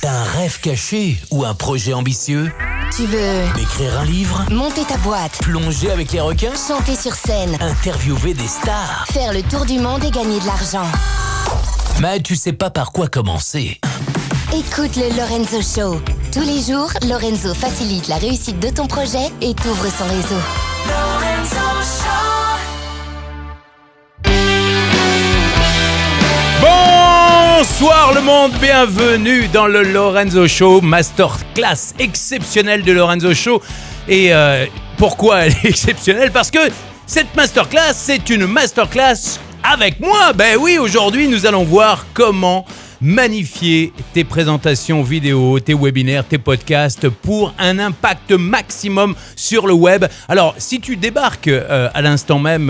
T'as un rêve caché ou un projet ambitieux? Tu veux écrire un livre? monter ta boîte? Plonger avec les requins? Chanter sur scène? Interviewer des stars? Faire le tour du monde et gagner de l'argent? Mais tu sais pas par quoi commencer. Écoute le Lorenzo Show. Tous les jours, Lorenzo facilite la réussite de ton projet et t'ouvre son réseau. Lorenzo Show. Bonsoir le monde, bienvenue dans le Lorenzo Show, masterclass exceptionnelle de Lorenzo Show. Et pourquoi elle est exceptionnelle? Parce que cette masterclass, c'est une masterclass avec moi. Ben oui, aujourd'hui nous allons voir comment magnifier tes présentations vidéo, tes webinaires, tes podcasts pour un impact maximum sur le web. Alors, si tu débarques à l'instant même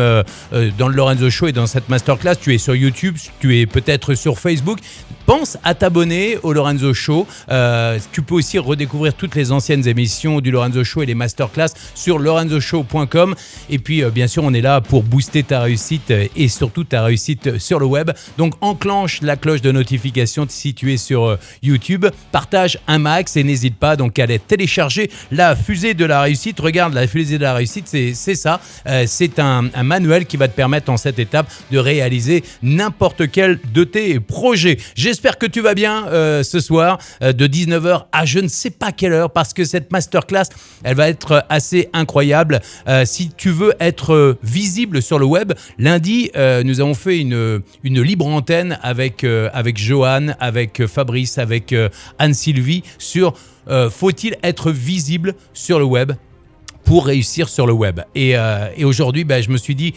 dans le Lorenzo Show et dans cette masterclass, tu es sur YouTube, tu es peut-être sur Facebook, pense à t'abonner au Lorenzo Show. Tu peux aussi redécouvrir toutes les anciennes émissions du Lorenzo Show et les masterclass sur lorenzoshow.com. Et puis, bien sûr, on est là pour booster ta réussite et surtout ta réussite sur le web. Donc, enclenche la cloche de notification si tu es sur YouTube, partage un max et n'hésite pas donc à aller télécharger la fusée de la réussite. Regarde, la fusée de la réussite, c'est ça. C'est un manuel qui va te permettre en cette étape de réaliser n'importe quel de tes projets. J'espère que tu vas bien ce soir de 19h à je ne sais pas quelle heure parce que cette masterclass, elle va être assez incroyable. Si tu veux être visible sur le web, lundi, nous avons fait une libre antenne avec Johan, avec Fabrice, avec Anne-Sylvie sur faut-il être visible sur le web pour réussir sur le web. Et aujourd'hui, je me suis dit,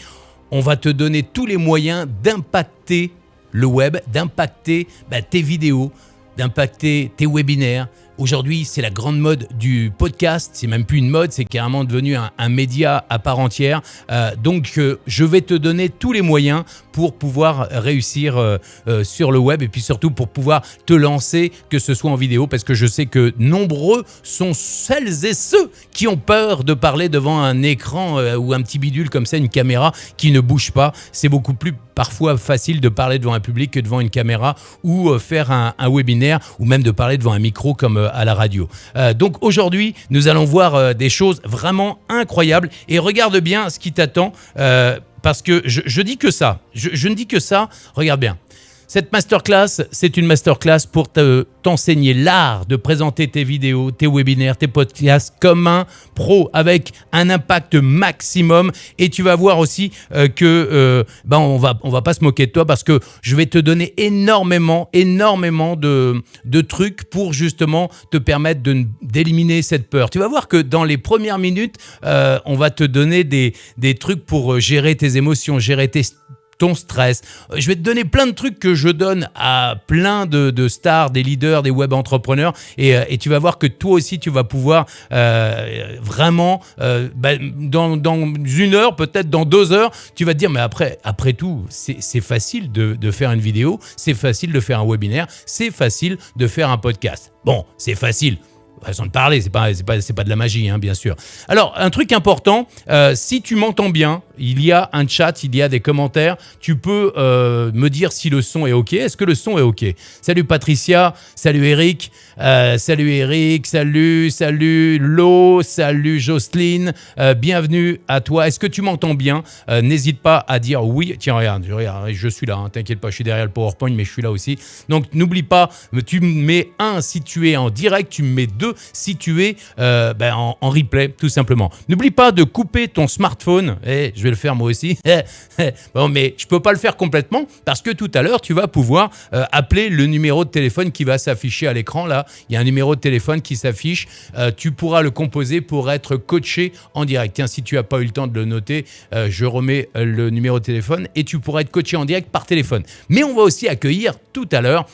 on va te donner tous les moyens d'impacter le web, d'impacter tes vidéos, d'impacter tes webinaires. Aujourd'hui, c'est la grande mode du podcast. C'est même plus une mode, c'est carrément devenu un média à part entière. Donc, je vais te donner tous les moyens pour pouvoir réussir sur le web et puis surtout pour pouvoir te lancer, que ce soit en vidéo, parce que je sais que nombreux sont celles et ceux qui ont peur de parler devant un écran ou un petit bidule comme ça, une caméra qui ne bouge pas. C'est beaucoup plus parfois facile de parler devant un public que devant une caméra ou faire un webinaire ou même de parler devant un micro comme à la radio. Donc aujourd'hui, nous allons voir des choses vraiment incroyables et regarde bien ce qui t'attend parce que je dis que ça. Je ne dis que ça. Regarde bien. Cette masterclass, c'est une masterclass pour t'enseigner l'art de présenter tes vidéos, tes webinaires, tes podcasts comme un pro avec un impact maximum. Et tu vas voir aussi que on va pas se moquer de toi parce que je vais te donner énormément de trucs pour justement te permettre d'éliminer cette peur. Tu vas voir que dans les premières minutes, on va te donner des trucs pour gérer tes émotions, gérer ton stress. Je vais te donner plein de trucs que je donne à plein de stars, des leaders, des web entrepreneurs et tu vas voir que toi aussi tu vas pouvoir vraiment dans une heure, peut-être dans 2 heures, tu vas te dire mais après tout c'est facile de faire une vidéo, c'est facile de faire un webinaire, c'est facile de faire un podcast. Bon, c'est facile. Façon de parler, c'est pas de la magie, hein, bien sûr. Alors, un truc important, si tu m'entends bien, il y a un chat, il y a des commentaires. Tu peux me dire si le son est OK. Est-ce que le son est OK? Salut Patricia, salut Eric, salut Lo, salut Jocelyne, bienvenue à toi. Est-ce que tu m'entends bien? N'hésite pas à dire oui. Tiens, regarde, je suis là, hein, t'inquiète pas, je suis derrière le PowerPoint, mais je suis là aussi. Donc, n'oublie pas, tu me mets 1 si tu es en direct, tu me mets 2 si tu es en replay, tout simplement. N'oublie pas de couper ton smartphone. Je vais le faire moi aussi. Bon, mais je peux pas le faire complètement parce que tout à l'heure, tu vas pouvoir appeler le numéro de téléphone qui va s'afficher à l'écran. Là, il y a un numéro de téléphone qui s'affiche. Tu pourras le composer pour être coaché en direct. Tiens, si tu n'as pas eu le temps de le noter, je remets le numéro de téléphone et tu pourras être coaché en direct par téléphone. Mais on va aussi accueillir tout à l'heure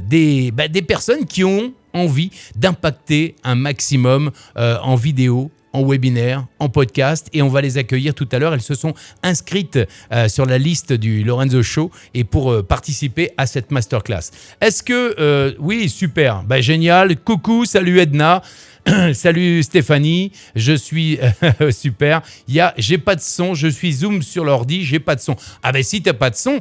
des personnes qui ont envie d'impacter un maximum en vidéo, en webinaire, en podcast et on va les accueillir tout à l'heure. Elles se sont inscrites sur la liste du Lorenzo Show et pour participer à cette masterclass. Est-ce que... oui, super, génial. Coucou, salut Edna. Salut Stéphanie, je suis super. J'ai pas de son, je suis Zoom sur l'ordi, j'ai pas de son. Ah ben si t'as pas de son,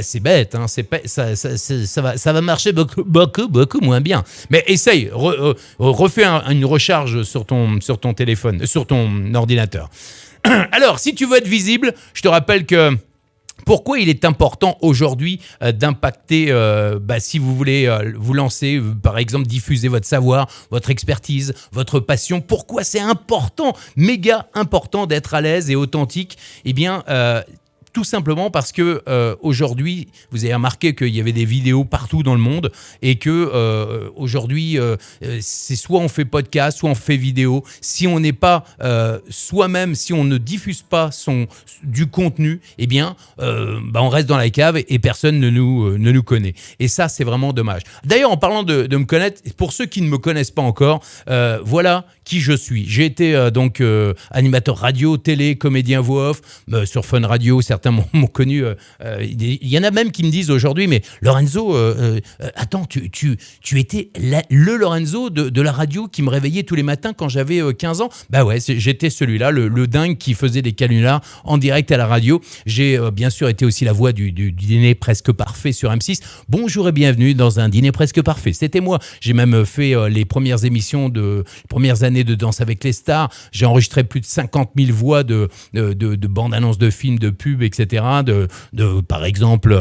c'est bête, hein, ça va marcher beaucoup moins bien. Mais essaye, refais une recharge sur ton téléphone, sur ton ordinateur. Alors, si tu veux être visible, je te rappelle que pourquoi il est important aujourd'hui d'impacter, si vous voulez vous lancer, par exemple diffuser votre savoir, votre expertise, votre passion, pourquoi c'est important, méga important d'être à l'aise et authentique? Eh bien, tout simplement parce que aujourd'hui, vous avez remarqué qu'il y avait des vidéos partout dans le monde et que aujourd'hui, c'est soit on fait podcast, soit on fait vidéo. Si on n'est pas soi-même, si on ne diffuse pas du contenu, eh bien, on reste dans la cave et personne ne nous connaît. Et ça, c'est vraiment dommage. D'ailleurs, en parlant de me connaître, pour ceux qui ne me connaissent pas encore, voilà qui je suis. J'ai été animateur radio, télé, comédien voix off sur Fun Radio. Certains m'ont connu. Il y en a même qui me disent aujourd'hui, mais Lorenzo, attends, tu étais le Lorenzo de la radio qui me réveillait tous les matins quand j'avais 15 ans. Bah ouais, j'étais celui-là, le dingue qui faisait des canulars en direct à la radio. J'ai bien sûr été aussi la voix du dîner presque parfait sur M6. Bonjour et bienvenue dans un dîner presque parfait. C'était moi. J'ai même fait les premières émissions les premières années de Danse avec les stars. J'ai enregistré plus de 50 000 voix de bandes-annonces de films, de pubs, etc. Par exemple,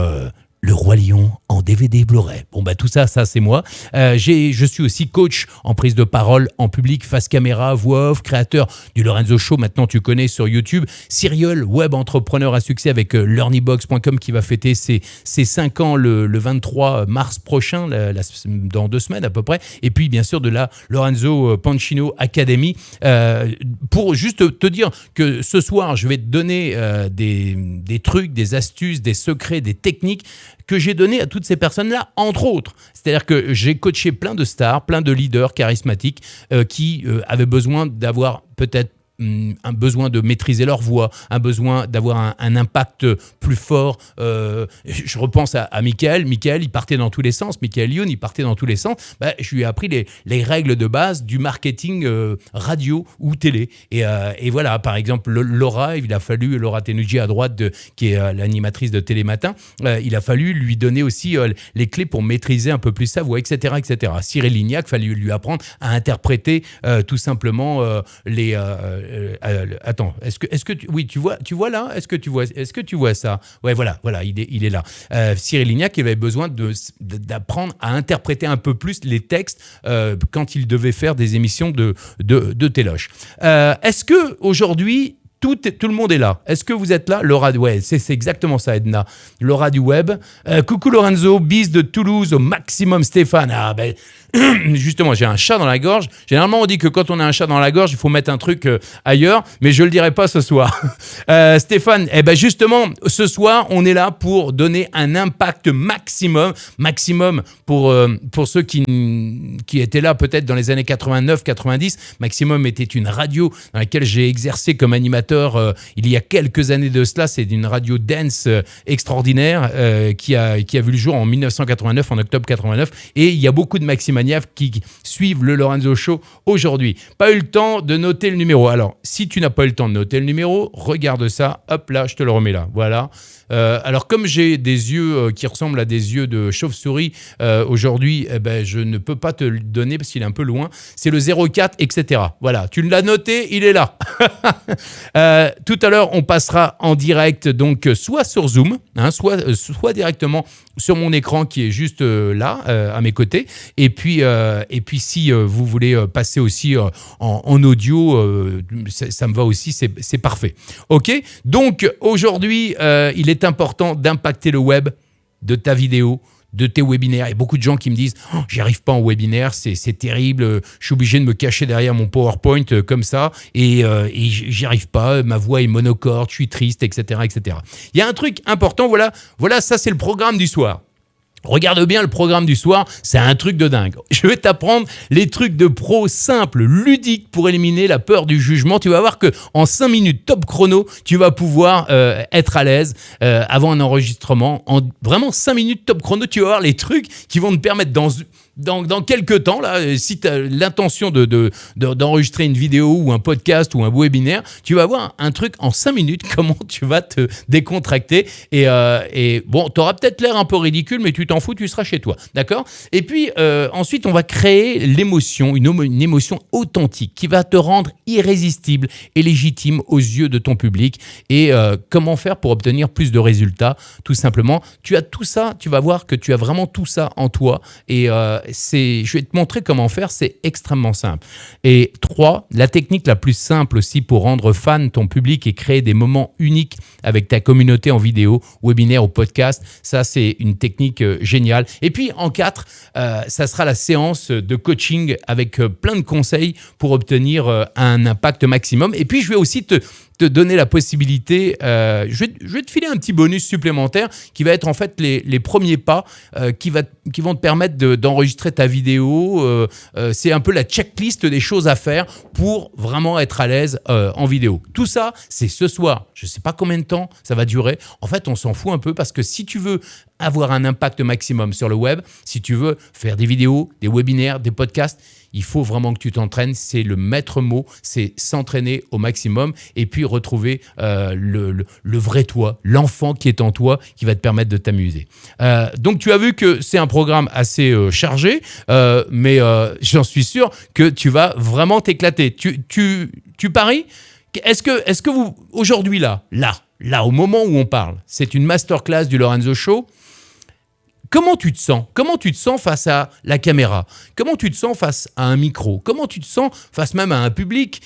Le Roi Lion en DVD Blu-ray. Bon, tout ça c'est moi. Je suis aussi coach en prise de parole en public, face caméra, voix off, créateur du Lorenzo Show, maintenant tu connais sur YouTube. Serial, web entrepreneur à succès avec learnybox.com qui va fêter ses 5 ans le 23 mars prochain, dans 2 semaines à peu près. Et puis, bien sûr, de la Lorenzo Pancino Academy. Pour juste te dire que ce soir, je vais te donner des trucs, des astuces, des secrets, des techniques que j'ai donné à toutes ces personnes-là, entre autres. C'est-à-dire que j'ai coaché plein de stars, plein de leaders charismatiques qui avaient besoin d'avoir peut-être un besoin de maîtriser leur voix, un besoin d'avoir un impact plus fort. Je repense à Michael. Michael, il partait dans tous les sens. Michael Youn, il partait dans tous les sens. Je lui ai appris les règles de base du marketing radio ou télé. Et voilà, par exemple, Laura Tenuji à droite, qui est l'animatrice de Télématin, il a fallu lui donner aussi les clés pour maîtriser un peu plus sa voix, etc. etc. Cyril Lignac, il a fallu lui apprendre à interpréter tout simplement les... attends, est-ce que tu vois là, est-ce que tu vois ça? Ouais, voilà, il est là. Cyril Lignac avait besoin d'apprendre à interpréter un peu plus les textes quand il devait faire des émissions de téloche. Est-ce que aujourd'hui tout le monde est là? Est-ce que vous êtes là? Laura, ouais, c'est exactement ça, Edna. Laura du web. Coucou Lorenzo, bis de Toulouse au maximum Stéphane. Ah ben, justement, j'ai un chat dans la gorge. Généralement, on dit que quand on a un chat dans la gorge, il faut mettre un truc ailleurs, mais je le dirai pas ce soir. Stéphane, justement, ce soir, on est là pour donner un impact maximum pour ceux qui étaient là peut-être dans les années 89-90. Maximum était une radio dans laquelle j'ai exercé comme animateur il y a quelques années de cela. C'est une radio dance extraordinaire qui a vu le jour en 1989, en octobre 89, et il y a beaucoup de maximaniacs qui suivent le Lorenzo Show aujourd'hui. Pas eu le temps de noter le numéro. Alors, si tu n'as pas eu le temps de noter le numéro, regarde ça, hop là, je te le remets là, voilà. Alors, comme j'ai des yeux qui ressemblent à des yeux de chauve-souris aujourd'hui, je ne peux pas te le donner parce qu'il est un peu loin. C'est le 04, etc. Voilà, tu l'as noté, il est là. Tout à l'heure, on passera en direct, donc soit sur Zoom, soit directement sur mon écran qui est juste là, à mes côtés. Et puis si vous voulez passer aussi en audio, ça me va aussi, c'est parfait. Ok, donc aujourd'hui, il est important d'impacter le web de ta vidéo, de tes webinaires. Il y a beaucoup de gens qui me disent « j'y arrive pas en webinaire, c'est terrible, je suis obligé de me cacher derrière mon PowerPoint comme ça et j'y arrive pas, ma voix est monocorde, je suis triste, etc. etc. » Il y a un truc important, voilà, ça c'est le programme du soir. Regarde bien le programme du soir, c'est un truc de dingue. Je vais t'apprendre les trucs de pro simples, ludiques pour éliminer la peur du jugement. Tu vas voir qu'en 5 minutes top chrono, tu vas pouvoir être à l'aise avant un enregistrement. En vraiment 5 minutes top chrono, tu vas voir les trucs qui vont te permettre dans quelques temps, là, si tu as l'intention d'enregistrer une vidéo ou un podcast ou un webinaire, tu vas voir un truc en 5 minutes, comment tu vas te décontracter. Et bon, tu auras peut-être l'air un peu ridicule, mais tu t'en fous, tu seras chez toi. D'accord ? Et puis, ensuite, on va créer l'émotion, une émotion authentique qui va te rendre irrésistible et légitime aux yeux de ton public. Et comment faire pour obtenir plus de résultats ? Tout simplement, tu as tout ça, tu vas voir que tu as vraiment tout ça en toi. Et je vais te montrer comment faire, c'est extrêmement simple. Et 3, la technique la plus simple aussi pour rendre fan ton public et créer des moments uniques avec ta communauté en vidéo, webinaire ou podcast. Ça, c'est une technique géniale. Et puis, en 4, ça sera la séance de coaching avec plein de conseils pour obtenir un impact maximum. Et puis, je vais aussi te donner la possibilité, je vais te filer un petit bonus supplémentaire qui va être en fait les premiers pas qui vont te permettre d'enregistrer ta vidéo. C'est un peu la checklist des choses à faire pour vraiment être à l'aise en vidéo. Tout ça, c'est ce soir. Je ne sais pas combien de temps ça va durer. En fait, on s'en fout un peu parce que si tu veux avoir un impact maximum sur le web, si tu veux faire des vidéos, des webinaires, des podcasts, il faut vraiment que tu t'entraînes. C'est le maître mot, c'est s'entraîner au maximum et puis retrouver le vrai toi, l'enfant qui est en toi qui va te permettre de t'amuser. Donc, tu as vu que c'est un programme assez chargé, mais j'en suis sûr que tu vas vraiment t'éclater. Tu paries ? Est-ce que vous, aujourd'hui, là, au moment où on parle, c'est une masterclass du Lorenzo Show. Comment tu te sens ? Comment tu te sens face à la caméra ? Comment tu te sens face à un micro ? Comment tu te sens face même à un public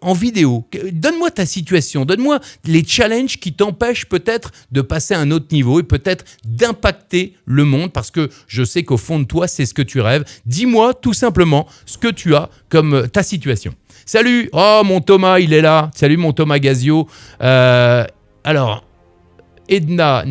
en vidéo ? Donne-moi ta situation, donne-moi les challenges qui t'empêchent peut-être de passer à un autre niveau et peut-être d'impacter le monde parce que je sais qu'au fond de toi, c'est ce que tu rêves. Dis-moi tout simplement ce que tu as comme ta situation. Salut, oh mon Thomas, il est là. Salut mon Thomas Gazio. Alors... Edna,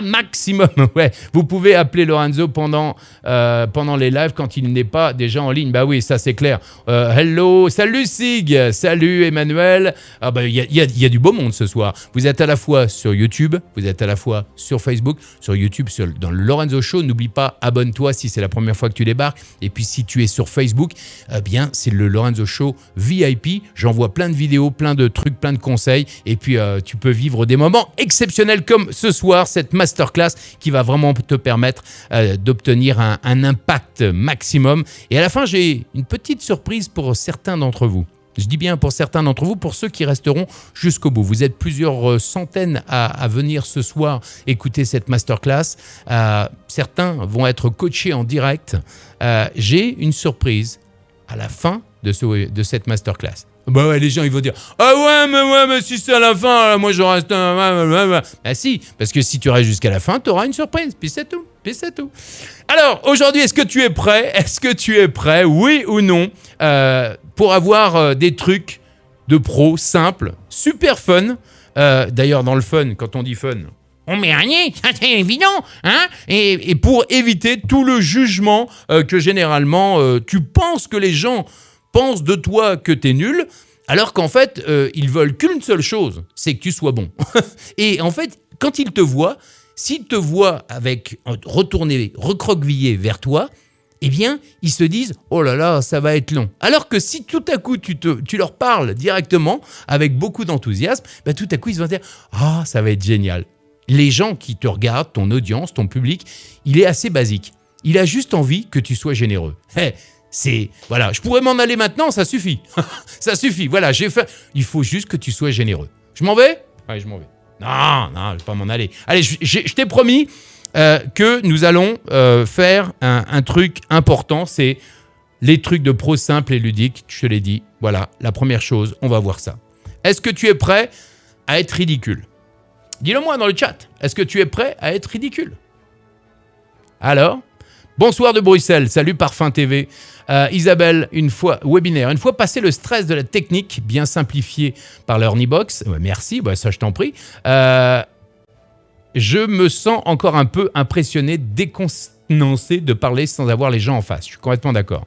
maximum. Ouais, vous pouvez appeler Lorenzo pendant les lives quand il n'est pas déjà en ligne. Bah oui, ça c'est clair. Hello, salut Sig, salut Emmanuel. Ah bah il y a du beau monde ce soir. Vous êtes à la fois sur YouTube, vous êtes à la fois sur Facebook, sur YouTube, dans le Lorenzo Show. N'oublie pas, abonne-toi si c'est la première fois que tu débarques. Et puis si tu es sur Facebook, bien c'est le Lorenzo Show VIP. J'envoie plein de vidéos, plein de trucs, plein de conseils. Et puis tu peux vivre des moments exceptionnel comme ce soir, cette masterclass qui va vraiment te permettre d'obtenir un impact maximum. Et à la fin, j'ai une petite surprise pour certains d'entre vous. Je dis bien pour certains d'entre vous, pour ceux qui resteront jusqu'au bout. Vous êtes plusieurs centaines à venir ce soir écouter cette masterclass. Certains vont être coachés en direct. J'ai une surprise à la fin de cette masterclass. Bah ouais, les gens ils vont dire ah mais si c'est à la fin, là, moi je reste. Bah si, parce que si tu restes jusqu'à la fin, tu auras une surprise. Puis c'est tout. Alors aujourd'hui, est-ce que tu es prêt ? Est-ce que tu es prêt, oui ou non, pour avoir des trucs de pro simples, super fun. D'ailleurs, dans le fun, quand on dit fun, on met rien, ça c'est évident, hein ? Et pour éviter tout le jugement que généralement tu penses que les gens pensent de toi que t'es nul, alors qu'en fait, ils veulent qu'une seule chose, c'est que tu sois bon. Et en fait, quand ils te voient, s'ils te voient avec retourné, recroquevillé vers toi, eh bien, ils se disent « Oh là là, ça va être long ». Alors que si tout à coup, tu leur parles directement, avec beaucoup d'enthousiasme, bah, tout à coup, ils vont dire « Ah, ça va être génial ». Les gens qui te regardent, ton audience, ton public, il est assez basique. Il a juste envie que tu sois généreux. Voilà, je pourrais m'en aller maintenant, ça suffit. Ça suffit, voilà, j'ai fait. Il faut juste que tu sois généreux. Je m'en vais ? Ouais, je m'en vais. Non, je ne vais pas m'en aller. Allez, je t'ai promis que nous allons faire un truc important, c'est les trucs de pro simples et ludiques. Je te l'ai dit, voilà, la première chose, on va voir ça. Est-ce que tu es prêt à être ridicule ? Dis-le moi dans le chat. Est-ce que tu es prêt à être ridicule ? Alors ? Bonsoir de Bruxelles, salut Parfum TV. Isabelle, une fois passé le stress de la technique, bien simplifié par l'Erniebox, merci, ça je t'en prie, je me sens encore un peu impressionné, contenancer de parler sans avoir les gens en face. Je suis complètement d'accord.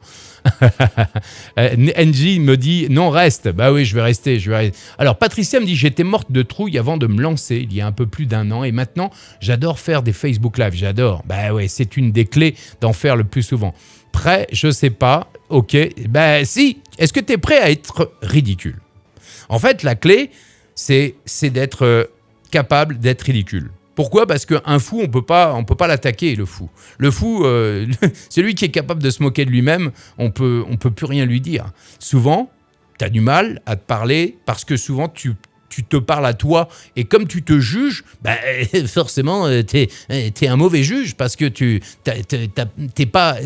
NJ me dit non, reste. Bah oui, je vais rester. Alors Patricia me dit j'étais morte de trouille avant de me lancer il y a un peu plus d'1 an et maintenant j'adore faire des Facebook Live. J'adore. Bah oui, c'est une des clés d'en faire le plus souvent. Prêt? Je sais pas. Ok. Bah si. Est-ce que tu es prêt à être ridicule? En fait, la clé, c'est d'être capable d'être ridicule. Pourquoi ? Parce qu'un fou, on peut pas l'attaquer, le fou. Le fou, celui qui est capable de se moquer de lui-même, on peut plus rien lui dire. Souvent, tu as du mal à te parler parce que souvent, tu te parles à toi et comme tu te juges, forcément, t'es un mauvais juge parce que t'es pas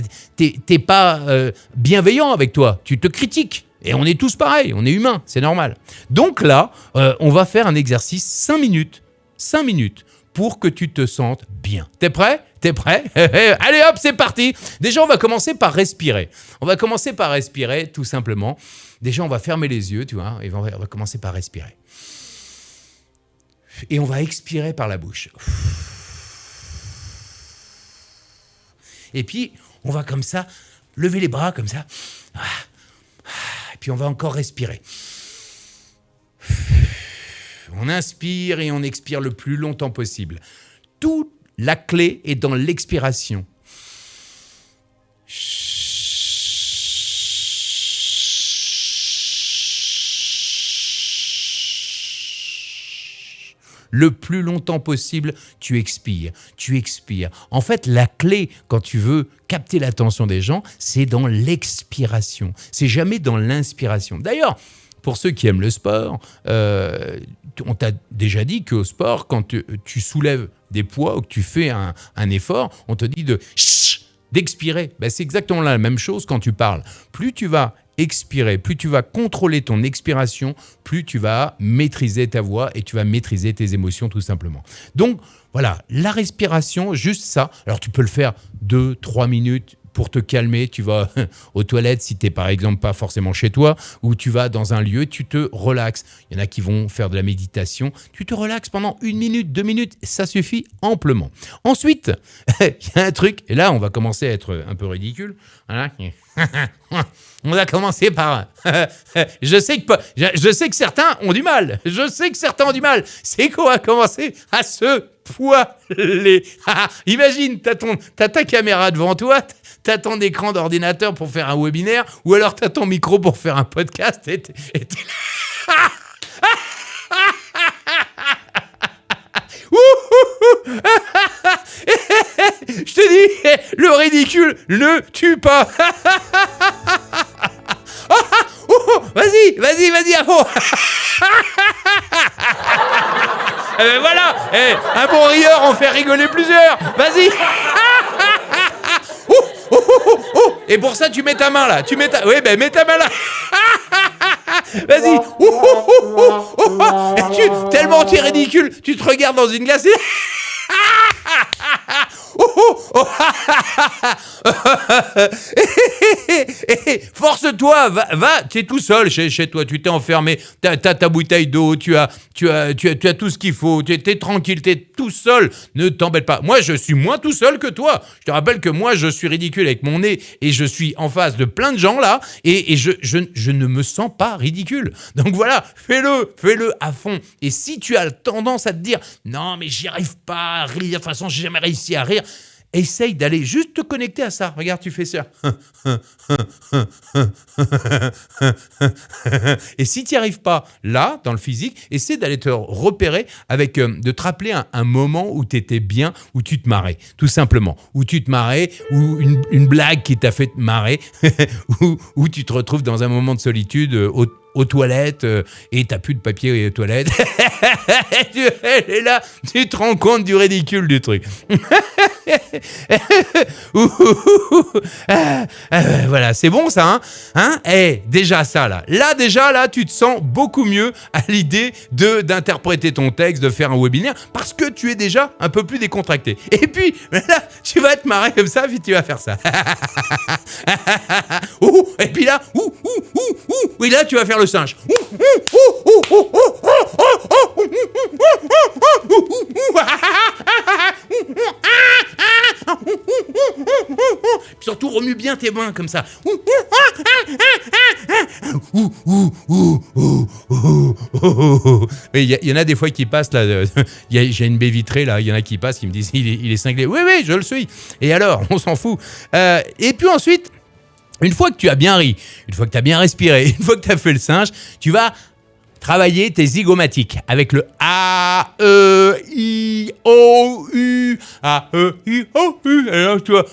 bienveillant avec toi. Tu te critiques. Et on est tous pareils, on est humains, c'est normal. Donc là, on va faire un exercice 5 minutes. 5 minutes. Pour que tu te sentes bien. T'es prêt ? Allez hop, c'est parti. Déjà, on va commencer par respirer. Tout simplement. Déjà, on va fermer les yeux, tu vois, et on va commencer par respirer. Et on va expirer par la bouche. Et puis, on va comme ça, lever les bras comme ça. Et puis, on va encore respirer. On inspire et on expire le plus longtemps possible. Toute la clé est dans l'expiration. Le plus longtemps possible, tu expires. En fait, la clé, quand tu veux capter l'attention des gens, c'est dans l'expiration. C'est jamais dans l'inspiration. D'ailleurs, pour ceux qui aiment le sport, on t'a déjà dit qu'au sport, quand tu soulèves des poids ou que tu fais un effort, on te dit d'expirer. C'est exactement la même chose quand tu parles. Plus tu vas expirer, plus tu vas contrôler ton expiration, plus tu vas maîtriser ta voix et tu vas maîtriser tes émotions tout simplement. Donc voilà, la respiration, juste ça. Alors tu peux le faire 2-3 minutes. Pour te calmer, tu vas aux toilettes si tu n'es par exemple pas forcément chez toi ou tu vas dans un lieu, tu te relaxes. Il y en a qui vont faire de la méditation. Tu te relaxes pendant 1 minute, 2 minutes, ça suffit amplement. Ensuite, il y a un truc, et là on va commencer à être un peu ridicule. Voilà. On va commencer par... je sais que certains ont du mal. C'est qu'on va commencer à se poiler. Imagine, t'as ta caméra devant toi, t'as ton écran d'ordinateur pour faire un webinaire, ou alors t'as ton micro pour faire un podcast, et t'es là. Je te dis, le ridicule ne tue pas. Vas-y, à fond. Voilà, un bon rieur en fait rigoler plusieurs. Vas-y. Et pour ça, tu mets ta main là. Mets ta main là. Vas-y. Tellement tu es ridicule, tu te regardes dans une glace. Force-toi, va, tu es tout seul chez toi, tu t'es enfermé, t'as ta bouteille d'eau, tu as tout ce qu'il faut, tu es tranquille, tu es tout seul, ne t'embête pas. Moi, je suis moins tout seul que toi. Je te rappelle que moi, je suis ridicule avec mon nez et je suis en face de plein de gens là et je ne me sens pas ridicule. Donc voilà, fais-le à fond. Et si tu as tendance à te dire « Non, mais j'y arrive pas à rire, de toute façon, j'ai jamais réussi à rire », essaye d'aller juste te connecter à ça. Regarde, tu fais ça. Et si tu n'y arrives pas là, dans le physique, essaie d'aller te repérer avec, de te rappeler un moment où tu étais bien, où tu te marrais, tout simplement. Où tu te marrais, ou une blague qui t'a fait te marrer, où tu te retrouves dans un moment de solitude aux toilettes et t'as plus de papier aux toilettes. Et là, tu te rends compte du ridicule du truc. Voilà, c'est bon ça, hein? Déjà ça là. Là, tu te sens beaucoup mieux à l'idée d'interpréter ton texte, de faire un webinaire, parce que tu es déjà un peu plus décontracté. Et puis, là, tu vas te marrer comme ça, puis tu vas faire ça. Et puis là, oui, là, tu vas faire le singe. remue bien tes mains comme ça. Il y en a des fois qui passent là. J'ai une baie vitrée là. Il y en a qui passent qui me disent il est cinglé. Oui, je le suis. Et alors, on s'en fout. Et puis ensuite, une fois que tu as bien ri, une fois que tu as bien respiré, une fois que tu as fait le singe, tu vas travailler tes zygomatiques avec le A, E, I, O, U, A, E, I, O, U. Et là, tu vas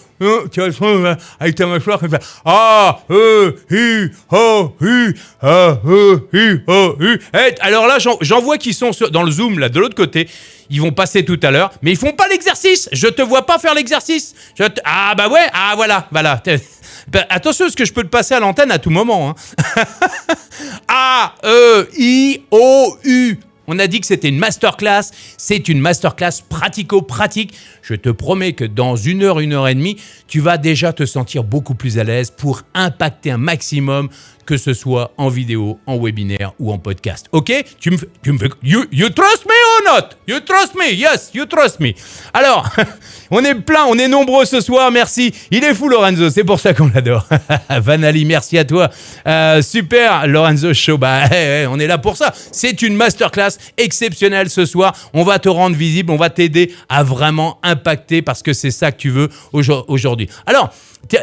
avec ta mâchoire comme ça. A, E, I, O, U, A, E, I, O, U. Et alors là, j'en vois qui sont dans le Zoom, là, de l'autre côté. Ils vont passer tout à l'heure, mais ils font pas l'exercice. Je te vois pas faire l'exercice. Ah bah ouais, ah voilà. Attention, parce que je peux te passer à l'antenne à tout moment. Hein. A, E, I, O, U. On a dit que c'était une masterclass. C'est une masterclass pratico-pratique. Je te promets que dans 1 heure, 1 heure et demie, tu vas déjà te sentir beaucoup plus à l'aise pour impacter un maximum, que ce soit en vidéo, en webinaire ou en podcast. Ok ? Tu me fais, you trust me or not? You trust me? Yes, you trust me. Alors, on est plein, on est nombreux ce soir, merci. Il est fou Lorenzo, c'est pour ça qu'on l'adore. Vanali, merci à toi. Super Lorenzo Show, on est là pour ça. C'est une masterclass exceptionnelle ce soir. On va te rendre visible, on va t'aider à vraiment impacter parce que c'est ça que tu veux aujourd'hui. Alors,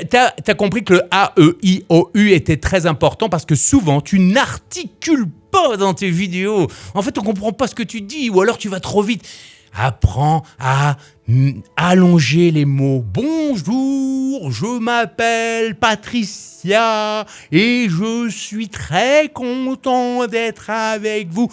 t'as compris que le A, E, I, O, U était très important parce que souvent, tu n'articules pas dans tes vidéos. En fait, on ne comprend pas ce que tu dis ou alors tu vas trop vite. Apprends à allonger les mots. Bonjour, je m'appelle Patricia et je suis très content d'être avec vous.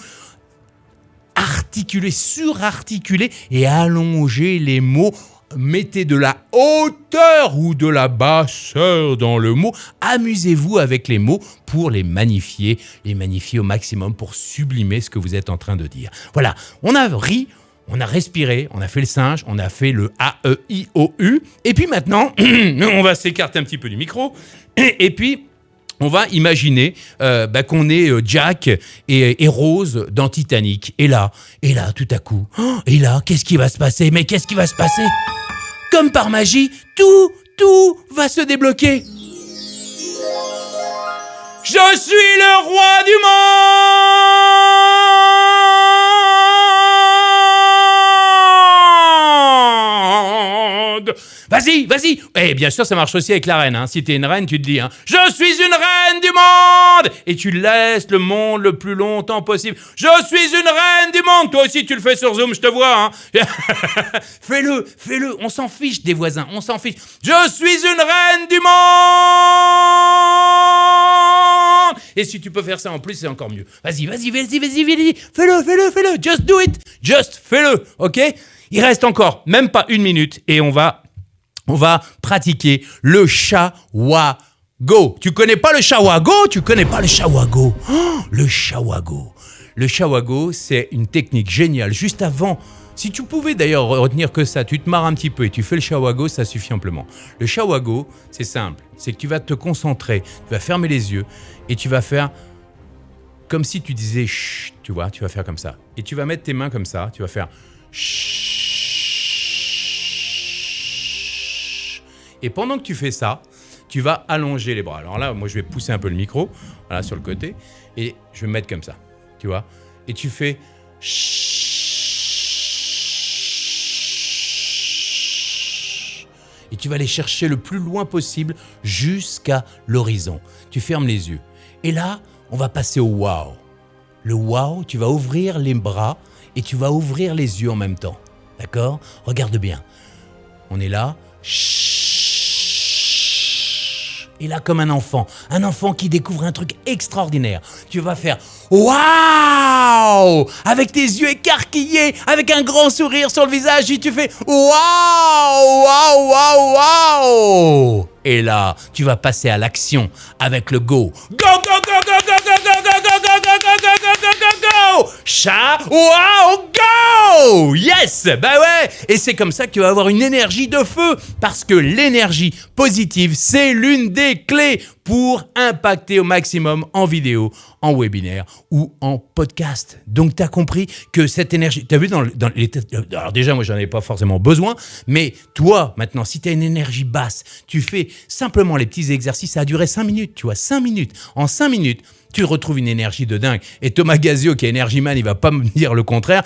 Articuler, surarticuler et allonger les mots. Mettez de la hauteur ou de la basseur dans le mot. Amusez-vous avec les mots pour les magnifier au maximum pour sublimer ce que vous êtes en train de dire. Voilà, on a ri, on a respiré, on a fait le singe, on a fait le A, E, I, O, U. Et puis maintenant, on va s'écarter un petit peu du micro. Et puis, on va imaginer qu'on est Jack et Rose dans Titanic. Et là, tout à coup, et là, qu'est-ce qui va se passer ? Mais qu'est-ce qui va se passer ? Comme par magie, tout va se débloquer. Je suis le roi du monde. Vas-y. Et bien sûr, ça marche aussi avec la reine. Hein. Si t'es une reine, tu te dis, je suis une reine du monde. Et tu laisses le monde le plus longtemps possible. Je suis une reine du monde. Toi aussi, tu le fais sur Zoom, je te vois. Fais-le. On s'en fiche des voisins, on s'en fiche. Je suis une reine du monde. Et si tu peux faire ça en plus, c'est encore mieux. Vas-y. Fais-le. Just do it. Just fais-le, ok ? Il reste encore même pas 1 minute et on va pratiquer le shawago. Tu connais pas le shawago ? Le shawago. Le shawago, c'est une technique géniale. Juste avant, si tu pouvais d'ailleurs retenir que ça, tu te marres un petit peu et tu fais le shawago, ça suffit amplement. Le shawago, c'est simple. C'est que tu vas te concentrer, tu vas fermer les yeux et tu vas faire comme si tu disais chut, tu vois, tu vas faire comme ça. Et tu vas mettre tes mains comme ça, tu vas faire chut. Et pendant que tu fais ça, tu vas allonger les bras. Alors là, moi, je vais pousser un peu le micro, voilà, sur le côté, et je vais me mettre comme ça, tu vois. Et tu fais... Et tu vas aller chercher le plus loin possible jusqu'à l'horizon. Tu fermes les yeux. Et là, on va passer au wow. Le wow, tu vas ouvrir les bras et tu vas ouvrir les yeux en même temps. D'accord ? Regarde bien. On est là. Et là, comme un enfant qui découvre un truc extraordinaire. Tu vas faire waouh avec tes yeux écarquillés, avec un grand sourire sur le visage, et tu fais waouh. Et là, tu vas passer à l'action avec le go. Go. Wow, go! Yes! Bah ouais! Et c'est comme ça que tu vas avoir une énergie de feu. Parce que l'énergie positive, c'est l'une des clés pour impacter au maximum en vidéo, en webinaire ou en podcast. Donc, tu as compris que cette énergie... Tu as vu dans les... Alors déjà, moi, j'en avais pas forcément besoin, mais toi, maintenant, si tu as une énergie basse, tu fais simplement les petits exercices, ça a duré 5 minutes, tu vois, 5 minutes. En 5 minutes, tu retrouves une énergie de dingue. Et Thomas Gazio, qui est Energy Man, il va pas me dire le contraire.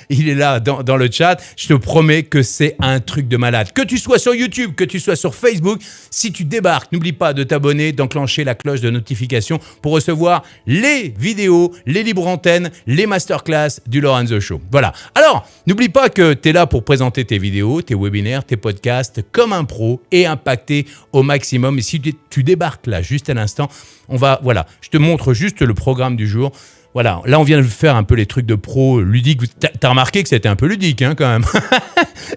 Il est là dans le chat. Je te promets que c'est un truc de malade. Que tu sois sur YouTube, que tu sois sur Facebook, si tu débarques, n'oublie pas de t'abonner, d'enclencher la cloche de notification pour recevoir les vidéos, les libres antennes, les masterclass du Lorenzo Show. Voilà. Alors, n'oublie pas que tu es là pour présenter tes vidéos, tes webinaires, tes podcasts comme un pro et impacter au maximum. Et si tu débarques là, juste à l'instant, voilà, je te montre juste le programme du jour. Voilà, là on vient de faire un peu les trucs de pro ludiques. T'as remarqué que c'était un peu ludique quand même.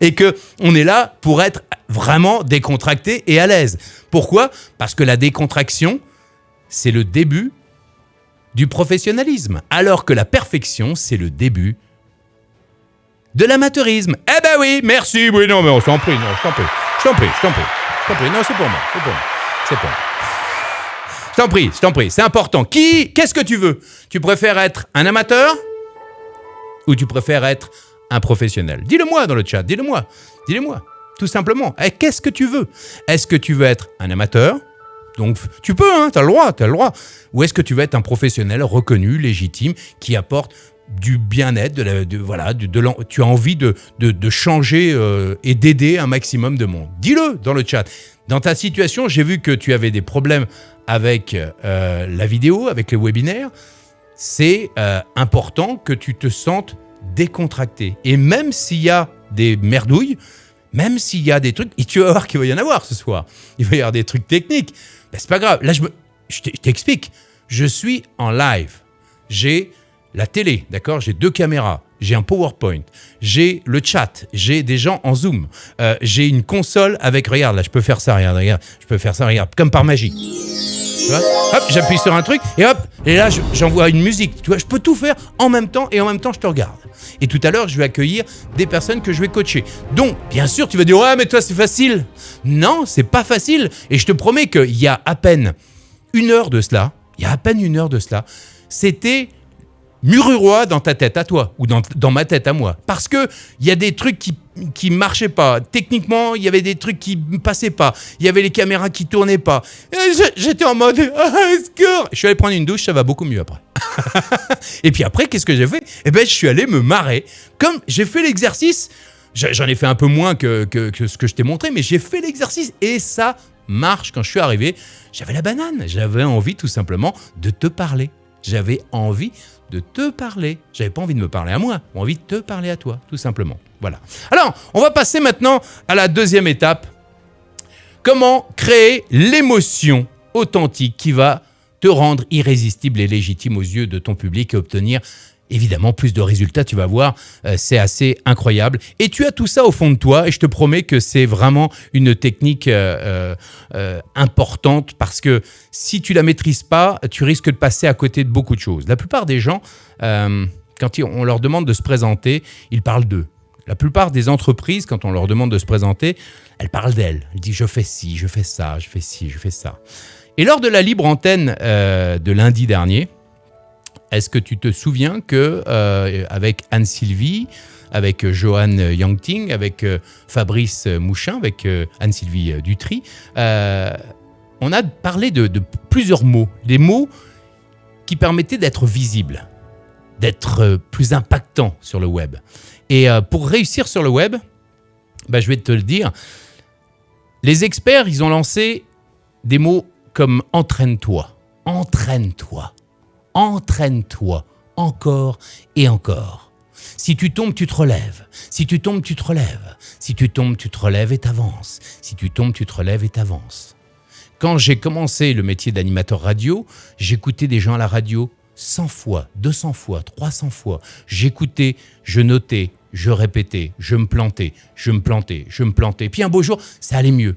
Et qu'on est là pour être vraiment décontracté et à l'aise. Pourquoi ? Parce que la décontraction, c'est le début du professionnalisme. Alors que la perfection, c'est le début de l'amateurisme. Eh ben oui, merci. Oui, non, mais on s'en prie. Non, je t'en prie. Non, c'est pour moi. Je t'en prie, c'est important. Qu'est-ce que tu veux ? Tu préfères être un amateur ou tu préfères être un professionnel ? Dis-le-moi dans le chat, dis-le-moi, tout simplement. Qu'est-ce que tu veux ? Est-ce que tu veux être un amateur ? Donc, tu peux, t'as le droit. Ou est-ce que tu veux être un professionnel reconnu, légitime, qui apporte du bien-être, tu as envie de changer et d'aider un maximum de monde ? Dis-le dans le chat. Dans ta situation, j'ai vu que tu avais des problèmes avec la vidéo, avec les webinaires. C'est important que tu te sentes décontracté. Et même s'il y a des merdouilles, même s'il y a des trucs, et tu vas voir qu'il va y en avoir ce soir, il va y avoir des trucs techniques, ben c'est pas grave. Là, je t'explique. Je suis en live. J'ai la télé, d'accord ? J'ai 2 caméras. J'ai un PowerPoint, j'ai le chat, j'ai des gens en Zoom, j'ai une console avec, regarde là, je peux faire ça, regarde, comme par magie. Tu vois ? Hop, j'appuie sur un truc et là j'envoie une musique. Tu vois, je peux tout faire en même temps et en même temps je te regarde. Et tout à l'heure, je vais accueillir des personnes que je vais coacher. Donc, bien sûr, tu vas dire ouais, mais toi c'est facile. Non, c'est pas facile. Et je te promets qu'il y a à peine une heure de cela, c'était Mururoa dans ta tête à toi ou dans ma tête à moi. Parce qu'il y a des trucs qui marchaient pas. Techniquement, il y avait des trucs qui ne passaient pas. Il y avait les caméras qui tournaient pas. J'étais en mode score. Je suis allé prendre une douche, ça va beaucoup mieux après. Et puis après, qu'est-ce que j'ai fait ? Eh ben, je suis allé me marrer. Comme j'ai fait l'exercice, j'en ai fait un peu moins que ce que je t'ai montré, mais j'ai fait l'exercice et ça marche. Quand je suis arrivé, j'avais la banane. J'avais envie tout simplement de te parler. J'avais envie de te parler. J'avais pas envie de me parler à moi, j'ai envie de te parler à toi, tout simplement. Voilà. Alors, on va passer maintenant à la deuxième étape. Comment créer l'émotion authentique qui va te rendre irrésistible et légitime aux yeux de ton public et obtenir évidemment plus de résultats, tu vas voir, c'est assez incroyable. Et tu as tout ça au fond de toi et je te promets que c'est vraiment une technique importante parce que si tu la maîtrises pas, tu risques de passer à côté de beaucoup de choses. La plupart des gens, quand on leur demande de se présenter, ils parlent d'eux. La plupart des entreprises, quand on leur demande de se présenter, elles parlent d'elles. Elles disent « je fais ci, je fais ça, je fais ci, je fais ça ». Et lors de la libre antenne de lundi dernier, est-ce que tu te souviens qu'avec Anne-Sylvie, avec Johan Yangting, avec Fabrice Mouchin, avec Anne-Sylvie Dutry, on a parlé de plusieurs mots, des mots qui permettaient d'être visibles, d'être plus impactants sur le web. Et pour réussir sur le web, je vais te le dire, les experts, ils ont lancé des mots comme « entraîne-toi »,« entraîne-toi ». Entraîne-toi encore et encore. Si tu tombes, tu te relèves. Si tu tombes, tu te relèves. Si tu tombes, tu te relèves et t'avances. Si tu tombes, tu te relèves et t'avances. Quand j'ai commencé le métier d'animateur radio, j'écoutais des gens à la radio 100 fois, 200 fois, 300 fois. J'écoutais, je notais, je répétais, je me plantais. Puis un beau jour, ça allait mieux.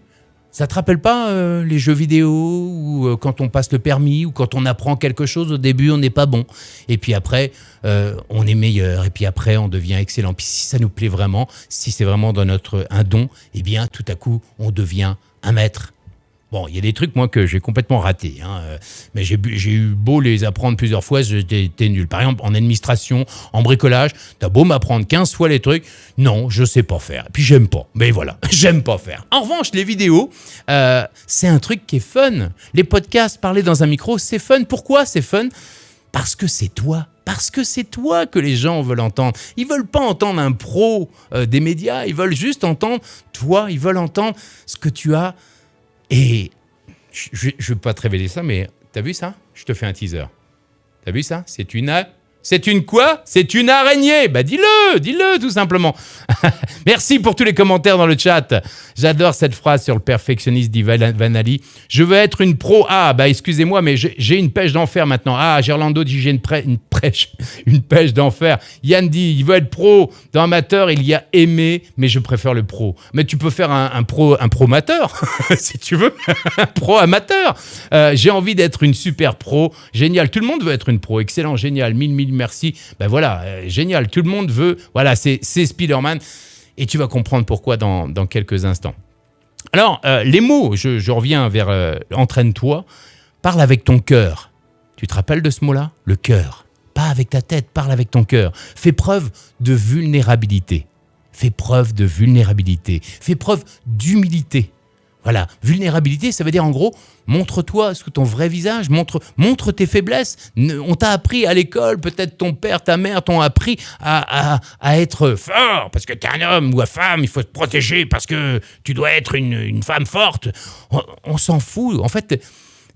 Ça te rappelle pas les jeux vidéo ou quand on passe le permis ou quand on apprend quelque chose, au début on n'est pas bon et puis après on est meilleur et puis après on devient excellent. Puis si ça nous plaît vraiment, si c'est vraiment dans un don, eh bien tout à coup on devient un maître. Bon, il y a des trucs, moi, que j'ai complètement ratés. Mais j'ai eu beau les apprendre plusieurs fois, j'étais nul. Par exemple, en administration, en bricolage, t'as beau m'apprendre 15 fois les trucs. Non, je sais pas faire. Et puis, j'aime pas. Mais voilà, j'aime pas faire. En revanche, les vidéos, c'est un truc qui est fun. Les podcasts, parler dans un micro, c'est fun. Pourquoi c'est fun ? Parce que c'est toi. Parce que c'est toi que les gens veulent entendre. Ils veulent pas entendre un pro des médias. Ils veulent juste entendre toi. Ils veulent entendre ce que tu as. Et je ne veux pas te révéler ça, mais t'as vu ça ? Je te fais un teaser. T'as vu ça ? C'est une quoi ? C'est une araignée. Bah dis-le tout simplement. Merci pour tous les commentaires dans le chat. J'adore cette phrase sur le perfectionniste d'Ivanali. Je veux être une pro. Ah, bah excusez-moi, mais j'ai une pêche d'enfer maintenant. Ah, Gerlando dit j'ai une pêche d'enfer. Yann dit il veut être pro. Dans amateur, il y a aimé, mais je préfère le pro. Mais tu peux faire un pro-amateur, si tu veux. Un pro-amateur. J'ai envie d'être une super pro. Génial. Tout le monde veut être une pro. Excellent, génial. Mille merci. Ben voilà, génial. Tout le monde veut. Voilà, c'est Spider-Man. Et tu vas comprendre pourquoi dans quelques instants. Alors, les mots, je reviens vers entraîne-toi. Parle avec ton cœur. Tu te rappelles de ce mot-là ? Le cœur. Pas avec ta tête, parle avec ton cœur. Fais preuve de vulnérabilité. Fais preuve de vulnérabilité. Fais preuve d'humilité. Voilà, vulnérabilité, ça veut dire en gros, montre-toi sous ton vrai visage, montre tes faiblesses. On t'a appris à l'école, peut-être ton père, ta mère t'ont appris à être fort, parce que t'es un homme ou une femme, il faut te protéger, parce que tu dois être une femme forte. On s'en fout. En fait,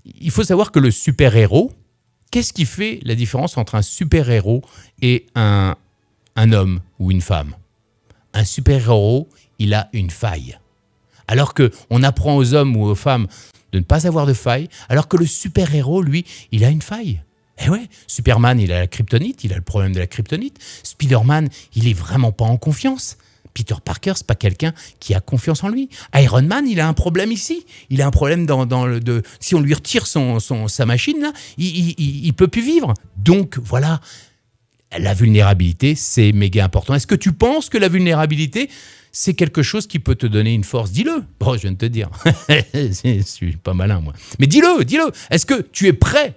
il faut savoir que le super-héros, qu'est-ce qui fait la différence entre un super-héros et un homme ou une femme ? Un super-héros, il a une faille. Alors qu'on apprend aux hommes ou aux femmes de ne pas avoir de faille, alors que le super-héros, lui, il a une faille. Eh ouais, Superman, il a la kryptonite, il a le problème de la kryptonite. Spider-Man, il est vraiment pas en confiance. Peter Parker, c'est pas quelqu'un qui a confiance en lui. Iron Man, il a un problème ici. Il a un problème si on lui retire sa machine, là, il peut plus vivre. Donc, voilà. La vulnérabilité, c'est méga important. Est-ce que tu penses que la vulnérabilité, c'est quelque chose qui peut te donner une force ? Dis-le. Bon, je viens de te dire. Je suis pas malin, moi. Mais dis-le. Est-ce que tu es prêt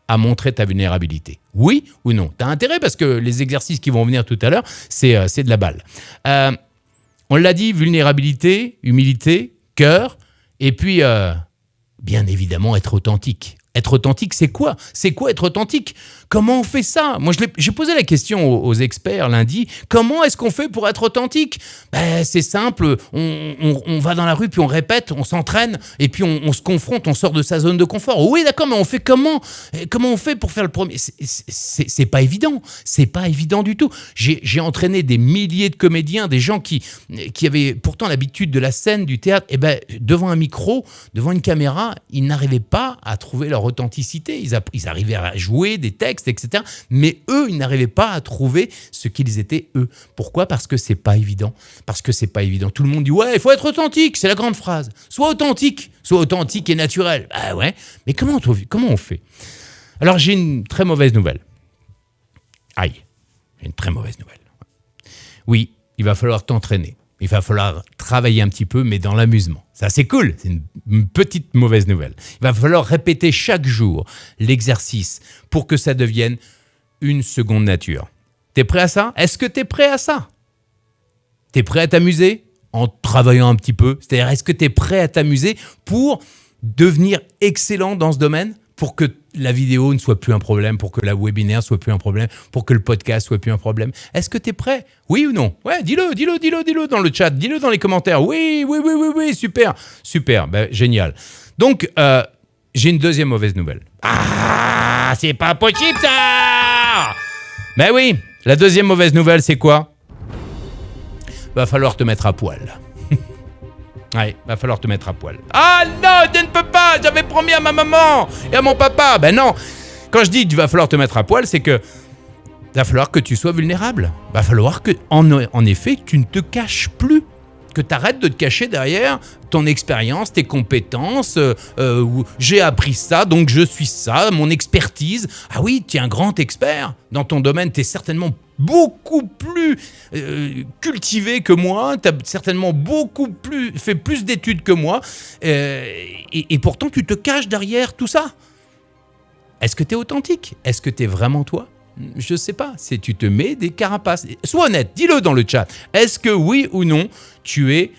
à montrer ta vulnérabilité ? Oui ou non ? Tu as intérêt parce que les exercices qui vont venir tout à l'heure, c'est de la balle. On l'a dit, vulnérabilité, humilité, cœur, et puis, bien évidemment, être authentique. Être authentique, c'est quoi ? C'est quoi être authentique ? Comment on fait ça ? Moi, j'ai posé la question aux experts lundi. Comment est-ce qu'on fait pour être authentique ? C'est simple. On va dans la rue, puis on répète, on s'entraîne, et puis on se confronte, on sort de sa zone de confort. Oui, d'accord, mais on fait comment ? Comment on fait pour faire le premier ? C'est pas évident. C'est pas évident du tout. J'ai entraîné des milliers de comédiens, des gens qui avaient pourtant l'habitude de la scène, du théâtre. Et devant un micro, devant une caméra, ils n'arrivaient pas à trouver leur authenticité. Ils arrivaient à jouer des textes, etc. Mais eux, ils n'arrivaient pas à trouver ce qu'ils étaient eux. Pourquoi ? Parce que c'est pas évident. Tout le monde dit ouais, il faut être authentique, c'est la grande phrase. Sois authentique et naturel. Bah ouais. Mais comment on fait ? Alors j'ai une très mauvaise nouvelle. Aïe, j'ai une très mauvaise nouvelle. Oui, il va falloir t'entraîner. Il va falloir travailler un petit peu, mais dans l'amusement. Ça, c'est cool. C'est une petite mauvaise nouvelle. Il va falloir répéter chaque jour l'exercice pour que ça devienne une seconde nature. T'es prêt à ça ? Est-ce que t'es prêt à ça ? T'es prêt à t'amuser en travaillant un petit peu ? C'est-à-dire, est-ce que t'es prêt à t'amuser pour devenir excellent dans ce domaine ? Pour que la vidéo ne soit plus un problème, pour que la webinaire soit plus un problème, pour que le podcast soit plus un problème. Est-ce que tu es prêt ? Oui ou non ? Ouais, dis-le dans le chat, dis-le dans les commentaires. Oui, super, génial. Donc, j'ai une deuxième mauvaise nouvelle. Ah, c'est pas possible ça ! Mais oui, la deuxième mauvaise nouvelle, c'est quoi ? Va falloir te mettre à poil. Ouais, va falloir te mettre à poil. Ah non, je ne peux pas, j'avais promis à ma maman et à mon papa. Ben non, quand je dis qu'il va falloir te mettre à poil, c'est que va falloir que tu sois vulnérable. Va falloir que, en effet, tu ne te caches plus. Que tu arrêtes de te cacher derrière ton expérience, tes compétences. J'ai appris ça, donc je suis ça, mon expertise. Ah oui, tu es un grand expert dans ton domaine, tu es certainement beaucoup plus cultivé que moi, tu as certainement fait plus d'études que moi. Et pourtant, tu te caches derrière tout ça. Est-ce que tu es authentique? Est-ce que tu es vraiment toi? Je sais pas. Si tu te mets des carapaces. Sois honnête, dis-le dans le chat. Est-ce que oui ou non, tu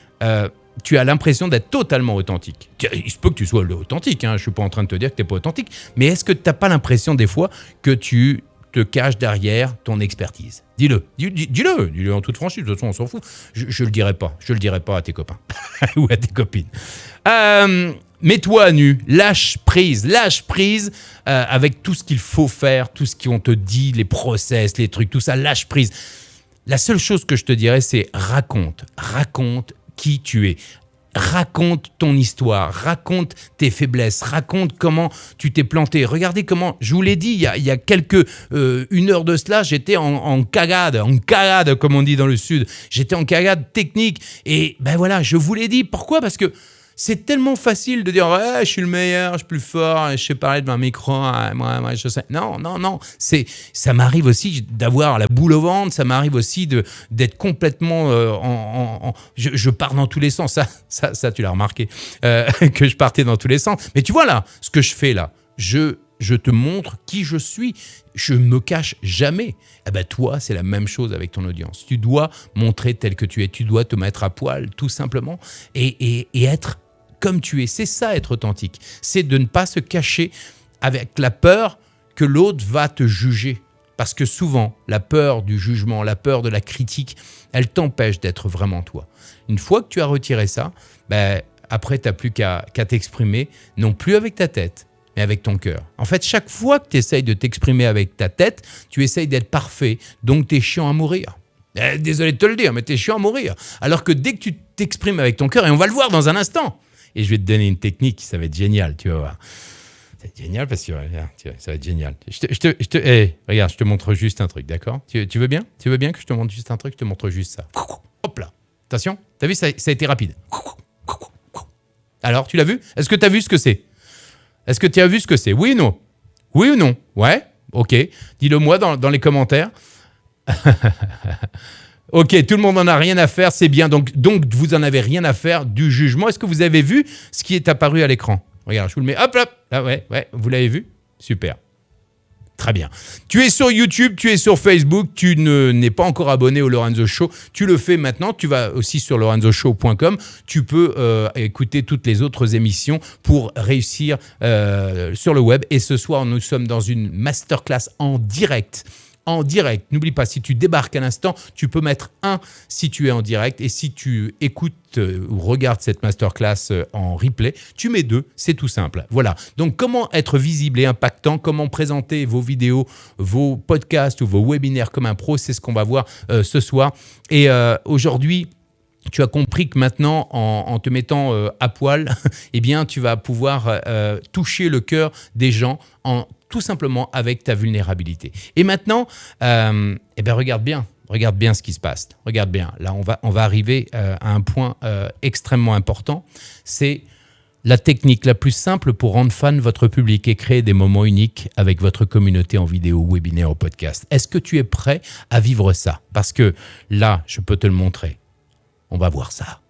as l'impression d'être totalement authentique? Il se peut que tu sois authentique, hein, je ne suis pas en train de te dire que tu n'es pas authentique, mais est-ce que tu n'as pas l'impression des fois que tu te caches derrière ton expertise? Dis-le, dis-le en toute franchise, de toute façon on s'en fout. Je le dirai pas à tes copains ou à tes copines. Mets-toi à nu, lâche prise avec tout ce qu'il faut faire, tout ce qu'on te dit, les process, les trucs, tout ça, lâche prise. La seule chose que je te dirais, c'est raconte qui tu es. Raconte ton histoire, raconte tes faiblesses, raconte comment tu t'es planté. Regardez comment, je vous l'ai dit, il y a une heure de cela, j'étais en cagade comme on dit dans le sud. J'étais en cagade technique et ben voilà, je vous l'ai dit. Pourquoi? Parce que c'est tellement facile de dire ouais, je suis le meilleur, je suis plus fort, je sais parler devant un micro, moi je sais. Non, ça m'arrive aussi d'avoir la boule au ventre, ça m'arrive aussi d'être complètement je pars dans tous les sens. Ça tu l'as remarqué que je partais dans tous les sens. Mais tu vois là, ce que je fais là, je te montre qui je suis. Je ne me cache jamais. Eh ben toi, c'est la même chose avec ton audience. Tu dois montrer tel que tu es. Tu dois te mettre à poil, tout simplement, et être comme tu es. C'est ça, être authentique. C'est de ne pas se cacher avec la peur que l'autre va te juger. Parce que souvent, la peur du jugement, la peur de la critique, elle t'empêche d'être vraiment toi. Une fois que tu as retiré ça, après, tu n'as plus qu'à t'exprimer, non plus avec ta tête, mais avec ton cœur. En fait, chaque fois que tu essayes de t'exprimer avec ta tête, tu essayes d'être parfait, donc tu es chiant à mourir. Désolé de te le dire, mais tu es chiant à mourir. Alors que dès que tu t'exprimes avec ton cœur, et on va le voir dans un instant, et je vais te donner une technique, ça va être génial, tu vas voir. C'est génial parce que ça va être génial. Regarde, je te montre juste un truc, d'accord? Tu veux bien? Tu veux bien que je te montre juste un truc? Je te montre juste ça. Hop là. Attention, t'as vu, ça a été rapide. Alors, tu l'as vu? Est-ce que tu as vu ce que c'est? Est-ce que tu as vu ce que c'est? Oui ou non? Oui ou non? Ouais? Ok. Dis-le moi dans les commentaires. Ok, tout le monde n'en a rien à faire, c'est bien. Donc, vous n'en avez rien à faire du jugement. Est-ce que vous avez vu ce qui est apparu à l'écran? Regarde, je vous le mets. Hop, hop. Là, ouais. Vous l'avez vu? Super. Très bien. Tu es sur YouTube, tu es sur Facebook, tu n'es pas encore abonné au Lorenzo Show. Tu le fais maintenant. Tu vas aussi sur lorenzoshow.com. Tu peux écouter toutes les autres émissions pour réussir sur le web. Et ce soir, nous sommes dans une masterclass en direct. En direct. N'oublie pas, si tu débarques à l'instant, tu peux mettre 1 si tu es en direct. Et si tu écoutes ou regardes cette masterclass en replay, tu mets 2. C'est tout simple. Voilà. Donc, comment être visible et impactant, comment présenter vos vidéos, vos podcasts ou vos webinaires comme un pro, c'est ce qu'on va voir ce soir. Et aujourd'hui, tu as compris que maintenant, en te mettant à poil, eh bien, tu vas pouvoir toucher le cœur des gens tout simplement avec ta vulnérabilité. Et maintenant, regarde bien ce qui se passe. Regarde bien. Là, on va arriver à un point extrêmement important. C'est la technique la plus simple pour rendre fan votre public et créer des moments uniques avec votre communauté en vidéo, webinaire ou podcast. Est-ce que tu es prêt à vivre ça? Parce que là, je peux te le montrer. On va voir ça.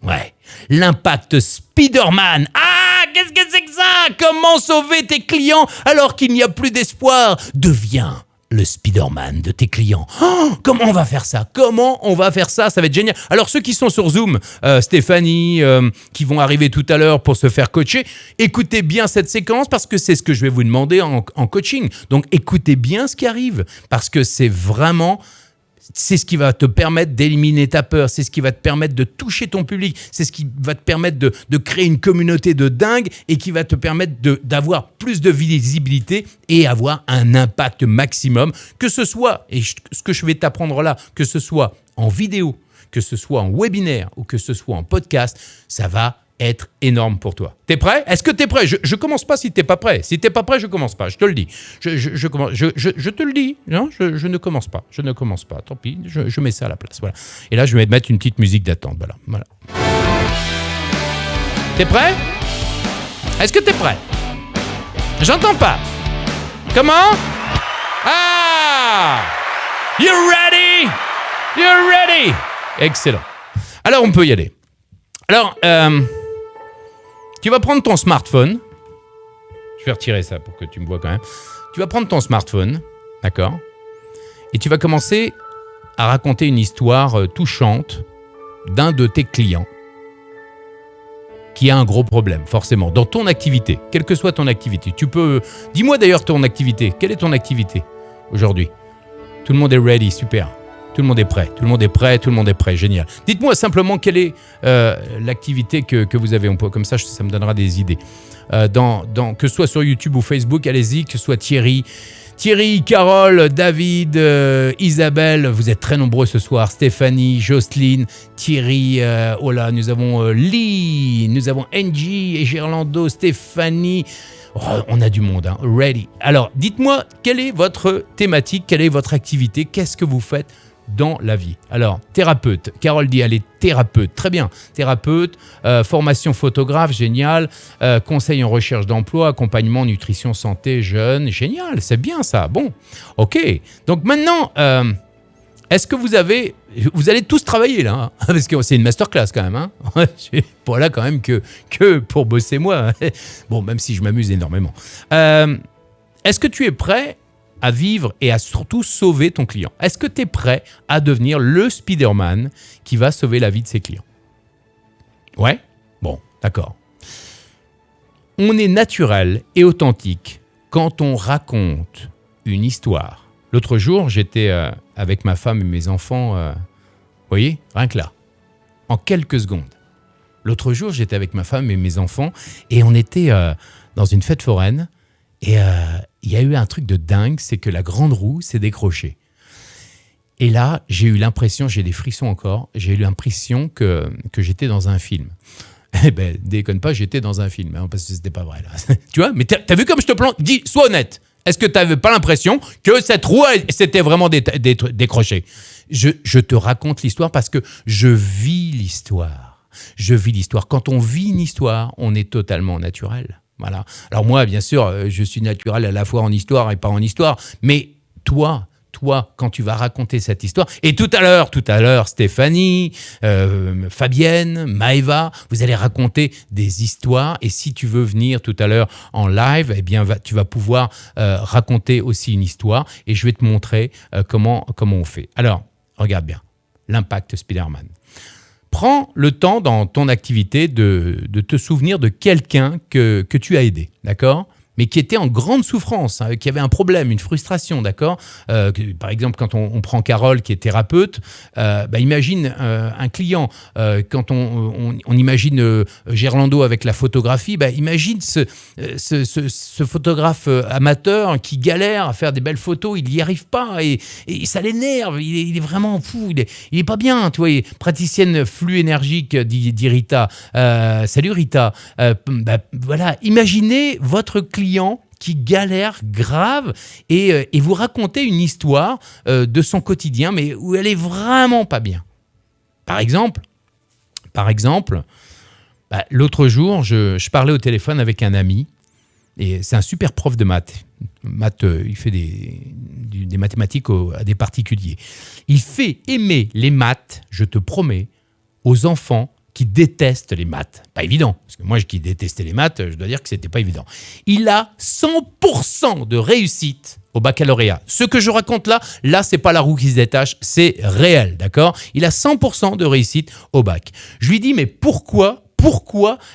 Ouais. L'impact Spider-Man. Ah, qu'est-ce que c'est que ça? Comment sauver tes clients alors qu'il n'y a plus d'espoir? Deviens le Spider-Man de tes clients. Oh, comment on va faire ça? Ça va être génial. Alors, ceux qui sont sur Zoom, Stéphanie, qui vont arriver tout à l'heure pour se faire coacher, écoutez bien cette séquence parce que c'est ce que je vais vous demander en coaching. Donc, écoutez bien ce qui arrive parce que c'est ce qui va te permettre d'éliminer ta peur, c'est ce qui va te permettre de toucher ton public, c'est ce qui va te permettre de créer une communauté de dingue et qui va te permettre d'avoir plus de visibilité et avoir un impact maximum, que ce soit, et ce que je vais t'apprendre là, que ce soit en vidéo, que ce soit en webinaire ou que ce soit en podcast, ça va être énorme pour toi. T'es prêt? Est-ce que t'es prêt? Je commence pas si t'es pas prêt. Si t'es pas prêt, je commence pas. Je te le dis. Je te le dis. Non, je ne commence pas. Je ne commence pas. Tant pis. Je mets ça à la place. Voilà. Et là, je vais mettre une petite musique d'attente. Voilà. T'es prêt? Est-ce que t'es prêt? J'entends pas. Comment? Ah! You ready? You're ready? Excellent. Alors, on peut y aller. Alors, Tu vas prendre ton smartphone. Je vais retirer ça pour que tu me vois quand même. Tu vas prendre ton smartphone, d'accord ? Et tu vas commencer à raconter une histoire touchante d'un de tes clients qui a un gros problème, forcément, dans ton activité, quelle que soit ton activité. Tu peux... Dis-moi d'ailleurs ton activité. Quelle est ton activité aujourd'hui ? Tout le monde est ready, super. Tout le monde est prêt, tout le monde est prêt, tout le monde est prêt, génial. Dites-moi simplement quelle est l'activité que vous avez. Comme ça me donnera des idées. Que ce soit sur YouTube ou Facebook, allez-y, que ce soit Thierry, Carole, David, Isabelle, vous êtes très nombreux ce soir, Stéphanie, Jocelyne, Thierry, nous avons Lee, nous avons Angie et Gerlando, Stéphanie, on a du monde, hein. Ready. Alors, dites-moi, quelle est votre thématique, quelle est votre activité, qu'est-ce que vous faites dans la vie? Alors, thérapeute, Carole dit, elle est thérapeute, très bien, thérapeute, formation photographe, génial, conseil en recherche d'emploi, accompagnement, nutrition, santé, jeunes, génial, c'est bien ça, bon, ok. Donc maintenant, est-ce que vous allez tous travailler là, hein, parce que c'est une masterclass quand même, hein. Je suis pas là quand même que pour bosser moi, bon, même si je m'amuse énormément. Est-ce que tu es prêt à vivre et à surtout sauver ton client? Est-ce que tu es prêt à devenir le Spider-Man qui va sauver la vie de ses clients? Ouais? Bon, d'accord. On est naturel et authentique quand on raconte une histoire. L'autre jour, j'étais avec ma femme et mes enfants, vous voyez, rien que là, en quelques secondes. L'autre jour, j'étais avec ma femme et mes enfants et on était dans une fête foraine. Et il y a eu un truc de dingue, c'est que la grande roue s'est décrochée. Et là, j'ai eu l'impression, j'ai des frissons encore, j'ai eu l'impression que j'étais dans un film. Eh ben, déconne pas, j'étais dans un film, hein, parce que c'était pas vrai là. Tu vois, mais t'as vu comme je te plante? Dis, sois honnête. Est-ce que t'avais pas l'impression que cette roue s'était vraiment décrochée? Je te raconte l'histoire parce que je vis l'histoire. Je vis l'histoire. Quand on vit une histoire, on est totalement naturel. Voilà. Alors moi, bien sûr, je suis naturel à la fois en histoire et pas en histoire, mais toi, quand tu vas raconter cette histoire, et tout à l'heure, Stéphanie, Fabienne, Maëva, vous allez raconter des histoires, et si tu veux venir tout à l'heure en live, eh bien, tu vas pouvoir raconter aussi une histoire, et je vais te montrer comment on fait. Alors, regarde bien, l'impact Spider-Man. Prends le temps dans ton activité de te souvenir de quelqu'un que tu as aidé, d'accord ? Mais qui était en grande souffrance, hein, qui avait un problème, une frustration, d'accord ? Par exemple, quand on prend Carole, qui est thérapeute, imagine un client. Quand on imagine Gerlando avec la photographie, imagine ce photographe amateur qui galère à faire des belles photos, il n'y arrive pas et ça l'énerve, il est vraiment fou, il est pas bien, tu vois, praticienne flux énergique, dit Rita. Salut Rita. Voilà, imaginez votre client qui galère grave et vous racontez une histoire de son quotidien, mais où elle est vraiment pas bien. Par exemple, l'autre jour, je parlais au téléphone avec un ami, et c'est un super prof de maths. Il fait des mathématiques à des particuliers. Il fait aimer les maths, je te promets, aux enfants qui détestent les maths. Pas évident, parce que moi qui détestais les maths, je dois dire que c'était pas évident. Il a 100% de réussite au baccalauréat. Ce que je raconte là, c'est pas la roue qui se détache, c'est réel, d'accord ? Il a 100% de réussite au bac. Je lui dis, mais pourquoi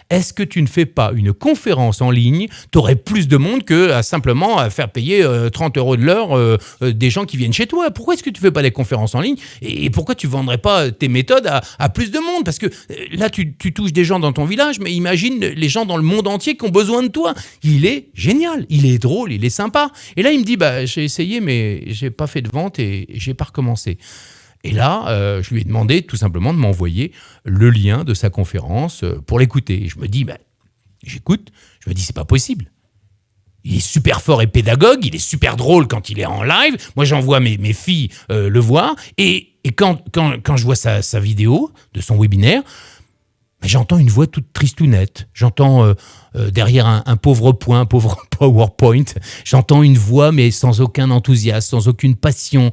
est-ce que tu ne fais pas une conférence en ligne? Tu aurais plus de monde que simplement à faire payer 30 € de l'heure des gens qui viennent chez toi. Pourquoi est-ce que tu ne fais pas des conférences en ligne? Et pourquoi tu ne vendrais pas tes méthodes à plus de monde? Parce que là, tu touches des gens dans ton village, mais imagine les gens dans le monde entier qui ont besoin de toi. Il est génial, il est drôle, il est sympa. Et là, il me dit, j'ai essayé, mais je n'ai pas fait de vente et je n'ai pas recommencé. Et là, je lui ai demandé tout simplement de m'envoyer le lien de sa conférence pour l'écouter. Et je me dis, j'écoute, je me dis, c'est pas possible. Il est super fort et pédagogue, il est super drôle quand il est en live. Moi, j'envoie mes filles le voir. Et quand je vois sa vidéo de son webinaire, J'entends une voix toute tristounette. J'entends derrière un pauvre point, un pauvre PowerPoint, j'entends une voix mais sans aucun enthousiasme, sans aucune passion.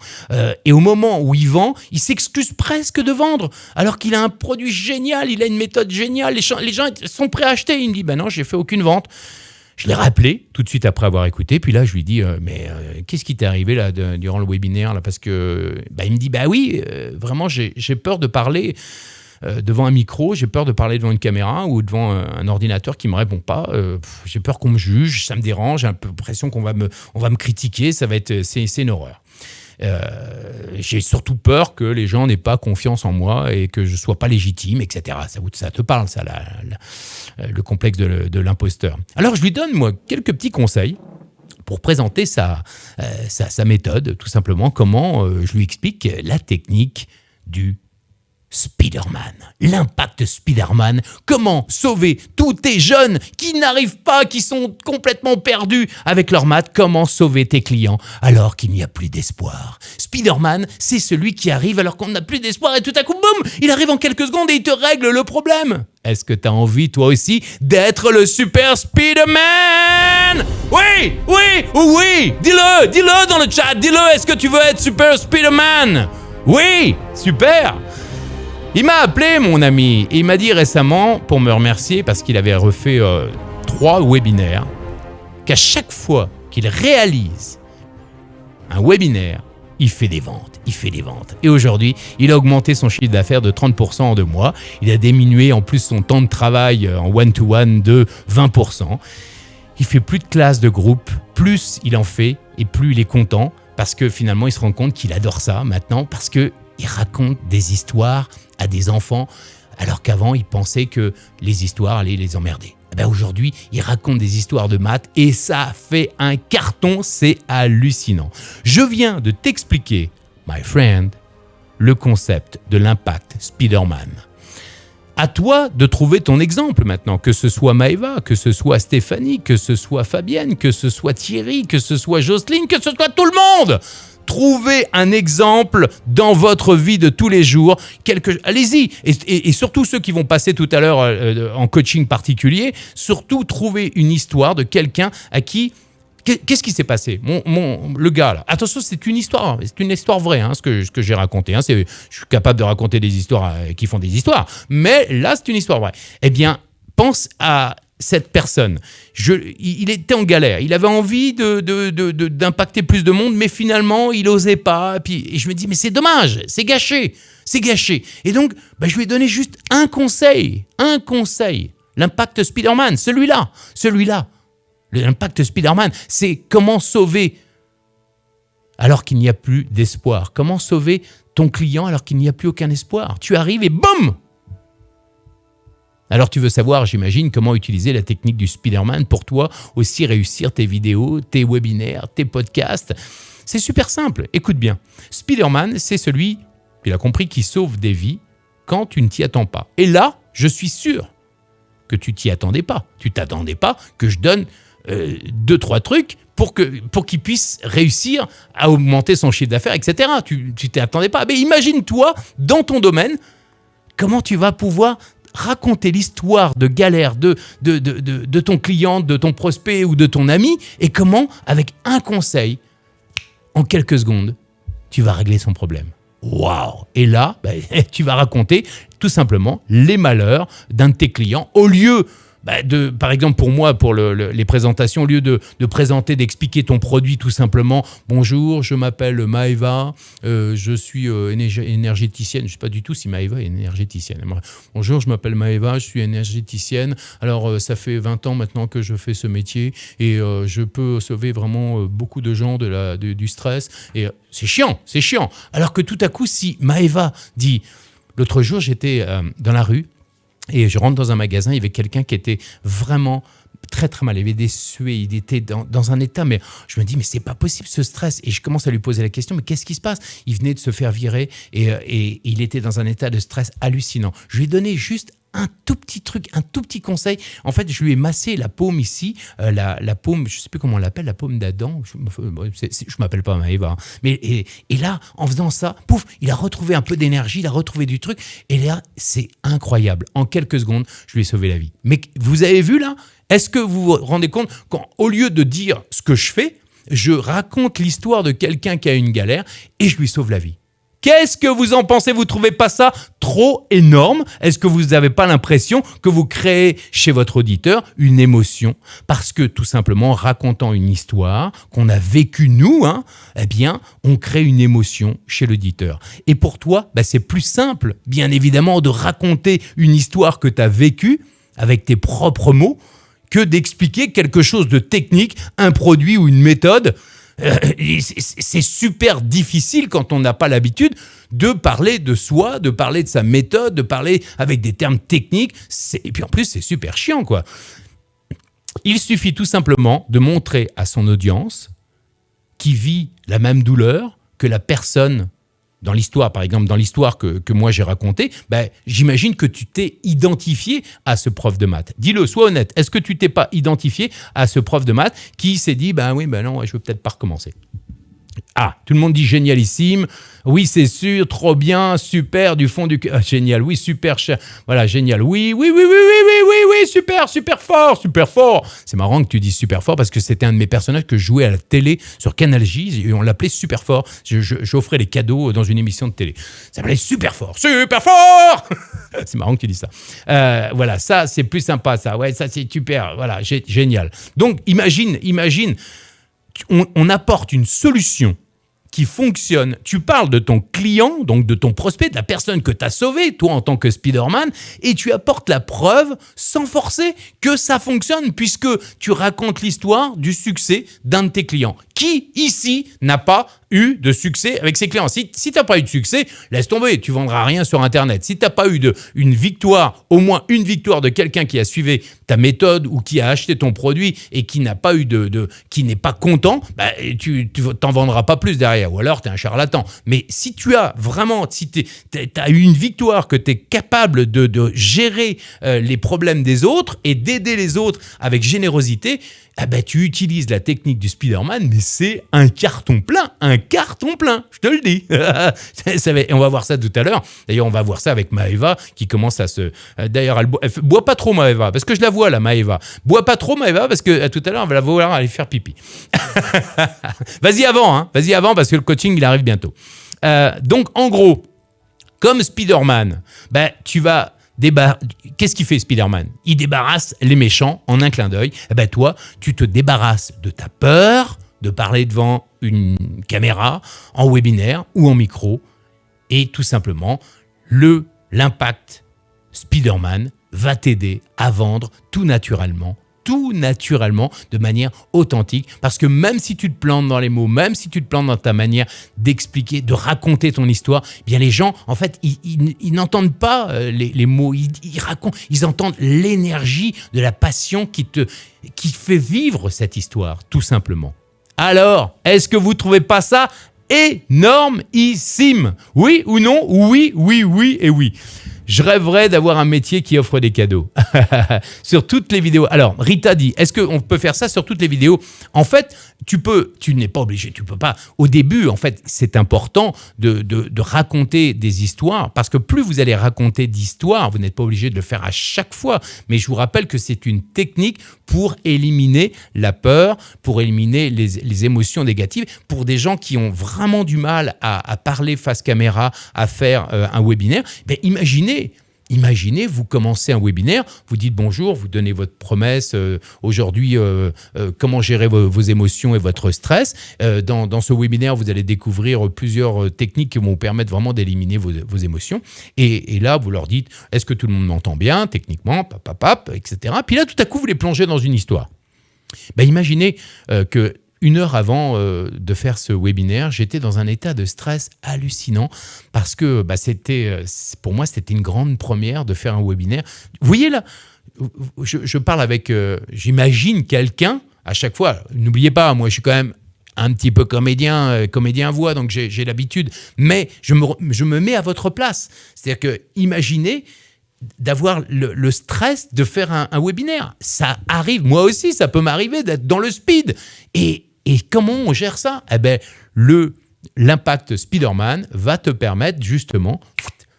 Et au moment où il vend, il s'excuse presque de vendre, alors qu'il a un produit génial, il a une méthode géniale. Les gens sont prêts à acheter. Il me dit, non, j'ai fait aucune vente. Je l'ai rappelé tout de suite après avoir écouté. Puis là, je lui dis, qu'est-ce qui t'est arrivé là, durant le webinaire là, parce que il me dit, oui, vraiment, j'ai peur de parler devant un micro, j'ai peur de parler devant une caméra ou devant un ordinateur qui ne me répond pas. J'ai peur qu'on me juge, ça me dérange, j'ai un peu l'impression qu'on va me critiquer, c'est une horreur. J'ai surtout peur que les gens n'aient pas confiance en moi et que je ne sois pas légitime, etc. Ça te parle, ça, le complexe de l'imposteur. Alors, je lui donne, moi, quelques petits conseils pour présenter sa méthode, tout simplement, comment je lui explique la technique du Spider-Man, l'impact Spider-Man, comment sauver tous tes jeunes qui n'arrivent pas, qui sont complètement perdus avec leurs maths, comment sauver tes clients alors qu'il n'y a plus d'espoir. Spider-Man, c'est celui qui arrive alors qu'on n'a plus d'espoir et tout à coup, boum, il arrive en quelques secondes et il te règle le problème. Est-ce que tu as envie, toi aussi, d'être le super Spider-Man ? Oui, dis-le dans le chat, dis-le, est-ce que tu veux être super Spider-Man ? Oui, super. Il m'a appelé, mon ami, et il m'a dit récemment, pour me remercier, parce qu'il avait refait 3 webinaires, qu'à chaque fois qu'il réalise un webinaire, il fait des ventes. Et aujourd'hui, il a augmenté son chiffre d'affaires de 30% en 2 mois. Il a diminué en plus son temps de travail en one-to-one de 20%. Il fait plus de classes de groupe, plus il en fait et plus il est content, parce que finalement, il se rend compte qu'il adore ça maintenant, parce qu'il raconte des histoires à des enfants, alors qu'avant, il pensait que les histoires allaient les emmerder. Aujourd'hui, il raconte des histoires de maths et ça fait un carton, c'est hallucinant. Je viens de t'expliquer, my friend, le concept de l'impact Spider-Man. À toi de trouver ton exemple maintenant, que ce soit Maëva, que ce soit Stéphanie, que ce soit Fabienne, que ce soit Thierry, que ce soit Jocelyne, que ce soit tout le monde. Trouvez un exemple dans votre vie de tous les jours. Allez-y. Et surtout ceux qui vont passer tout à l'heure en coaching particulier, surtout trouvez une histoire de quelqu'un à qui... Qu'est-ce qui s'est passé ? Le gars, là. Attention, c'est une histoire vraie, ce que j'ai raconté. Je suis capable de raconter des histoires qui font des histoires. Mais là, c'est une histoire vraie. Eh bien, pense à cette personne. Il était en galère. Il avait envie d'impacter plus de monde, mais finalement, il n'osait pas. Et je me dis, mais c'est dommage, c'est gâché. Et donc, je lui ai donné juste un conseil. L'impact Spider-Man, celui-là. L'impact Spider-Man, c'est comment sauver alors qu'il n'y a plus d'espoir. Comment sauver ton client alors qu'il n'y a plus aucun espoir. Tu arrives et boum ! Alors tu veux savoir, j'imagine, comment utiliser la technique du Spider-Man pour toi aussi réussir tes vidéos, tes webinaires, tes podcasts. C'est super simple, écoute bien. Spider-Man, c'est celui, tu l'as compris, qui sauve des vies quand tu ne t'y attends pas. Et là, je suis sûr que tu t'y attendais pas. Tu t'attendais pas que je donne 2-3 trucs pour qu'il puisse réussir à augmenter son chiffre d'affaires, etc. Tu t'y attendais pas. Mais imagine-toi, dans ton domaine, comment tu vas pouvoir raconter l'histoire de galère de ton client, de ton prospect ou de ton ami, et comment, avec un conseil, en quelques secondes, tu vas régler son problème. Waouh! Et là, tu vas raconter tout simplement les malheurs d'un de tes clients, au lieu par exemple pour moi, pour les présentations, au lieu de présenter, d'expliquer ton produit tout simplement. Bonjour, je m'appelle Maëva, je suis énergéticienne. Je ne sais pas du tout si Maëva est énergéticienne. Bonjour, je m'appelle Maëva, je suis énergéticienne. Alors, ça fait 20 ans maintenant que je fais ce métier et je peux sauver vraiment beaucoup de gens du stress. Et c'est chiant. Alors que tout à coup, si Maëva dit... L'autre jour, j'étais dans la rue, et je rentre dans un magasin, il y avait quelqu'un qui était vraiment très très mal, il avait des suées, il était dans un état, mais je me dis, mais c'est pas possible ce stress. Et je commence à lui poser la question, mais qu'est-ce qui se passe ? Il venait de se faire virer et il était dans un état de stress hallucinant. Je lui ai donné juste un tout petit truc, un tout petit conseil. En fait, je lui ai massé la paume ici, la paume, je ne sais plus comment on l'appelle, la paume d'Adam. Je ne m'appelle pas Maëva. Hein. Mais, et là, en faisant ça, pouf, il a retrouvé un peu d'énergie, il a retrouvé du truc. Et là, c'est incroyable. En quelques secondes, je lui ai sauvé la vie. Mais vous avez vu là ? Est-ce que vous vous rendez compte qu'au lieu de dire ce que je fais, je raconte l'histoire de quelqu'un qui a une galère et je lui sauve la vie. Qu'est-ce que vous en pensez ? Vous ne trouvez pas ça trop énorme ? Est-ce que vous n'avez pas l'impression que vous créez chez votre auditeur une émotion ? Parce que tout simplement, en racontant une histoire qu'on a vécue nous, eh bien, on crée une émotion chez l'auditeur. Et pour toi, c'est plus simple, bien évidemment, de raconter une histoire que tu as vécue avec tes propres mots, que d'expliquer quelque chose de technique, un produit ou une méthode. C'est super difficile quand on n'a pas l'habitude de parler de soi, de parler de sa méthode, de parler avec des termes techniques. Et puis en plus, c'est super chiant, quoi. Il suffit tout simplement de montrer à son audience qui vit la même douleur que la personne dans l'histoire, par exemple, dans l'histoire que moi j'ai racontée, j'imagine que tu t'es identifié à ce prof de maths. Dis-le, sois honnête. Est-ce que tu t'es pas identifié à ce prof de maths qui s'est dit, non, je vais peut-être pas recommencer. Ah, tout le monde dit génialissime. Oui, c'est sûr, trop bien, super, du fond du cœur. Génial, oui, super, voilà, génial. Oui, super fort. C'est marrant que tu dises super fort parce que c'était un de mes personnages que je jouais à la télé sur Canal J et on l'appelait super fort. J'offrais les cadeaux dans une émission de télé. Ça s'appelait super fort. Super fort. C'est marrant que tu dises ça. Voilà, ça, c'est plus sympa, ça. Ouais, ça, c'est super. Voilà, génial. Donc, imagine, on apporte une solution qui fonctionne. Tu parles de ton client, donc de ton prospect, de la personne que tu as sauvée, toi en tant que Spider-Man, et tu apportes la preuve, sans forcer, que ça fonctionne, puisque tu racontes l'histoire du succès d'un de tes clients. Qui, ici, n'a pas eu de succès avec ses clients ? Si tu n'as pas eu de succès, laisse tomber, tu ne vendras rien sur Internet. Si tu n'as pas eu une victoire, au moins une victoire de quelqu'un qui a suivi ta méthode ou qui a acheté ton produit et qui n'a pas eu qui n'est pas content, tu t'en vendras pas plus derrière. Ou alors, tu es un charlatan. Mais si tu as vraiment, si tu as eu une victoire, que tu es capable de gérer les problèmes des autres et d'aider les autres avec générosité, tu utilises la technique du Spider-Man, mais c'est un carton plein, je te le dis. Et on va voir ça tout à l'heure. D'ailleurs, on va voir ça avec Maëva qui commence à se... D'ailleurs, elle boit pas trop, Maëva, parce que je la vois là, Maëva. Bois pas trop, Maëva, parce que tout à l'heure, on va la voir aller faire pipi. Vas-y avant, parce que le coaching, il arrive bientôt. Donc, en gros, comme Spider-Man, tu vas... Qu'est-ce qu'il fait Spider-Man ? Il débarrasse les méchants en un clin d'œil. Toi, tu te débarrasses de ta peur de parler devant une caméra, en webinaire ou en micro. Et tout simplement, l'impact Spider-Man va t'aider à vendre tout naturellement, de manière authentique, parce que même si tu te plantes dans les mots, même si tu te plantes dans ta manière d'expliquer, de raconter ton histoire, bien les gens, en fait, ils n'entendent pas les mots, ils entendent l'énergie de la passion qui fait vivre cette histoire, tout simplement. Alors, est-ce que vous ne trouvez pas ça énormissime ? Oui ou non ? Oui et oui. Je rêverais d'avoir un métier qui offre des cadeaux sur toutes les vidéos. Alors, Rita dit, est-ce qu'on peut faire ça sur toutes les vidéos ? En fait, tu n'es pas obligé, tu peux pas. Au début, en fait, c'est important de raconter des histoires, parce que plus vous allez raconter d'histoires, vous n'êtes pas obligé de le faire à chaque fois. Mais je vous rappelle que c'est une technique pour éliminer la peur, pour éliminer les émotions négatives, pour des gens qui ont vraiment du mal à parler face caméra, à faire un webinaire. Imaginez, vous commencez un webinaire, vous dites bonjour, vous donnez votre promesse, aujourd'hui, comment gérer vos émotions et votre stress. Dans ce webinaire, vous allez découvrir plusieurs techniques qui vont vous permettre vraiment d'éliminer vos émotions. Et là, vous leur dites, est-ce que tout le monde m'entend bien, techniquement, etc. Puis là, tout à coup, vous les plongez dans une histoire. Imaginez que 1 heure avant de faire ce webinaire, j'étais dans un état de stress hallucinant parce que pour moi, c'était une grande première de faire un webinaire. Vous voyez là, je parle avec, j'imagine quelqu'un à chaque fois. N'oubliez pas, moi, je suis quand même un petit peu comédien voix, donc j'ai l'habitude. Mais je me mets à votre place. C'est-à-dire que imaginez d'avoir le stress de faire un webinaire. Ça arrive, moi aussi, ça peut m'arriver d'être dans le speed. Et comment on gère ça ? Eh ben, l'impact Spider-Man va te permettre justement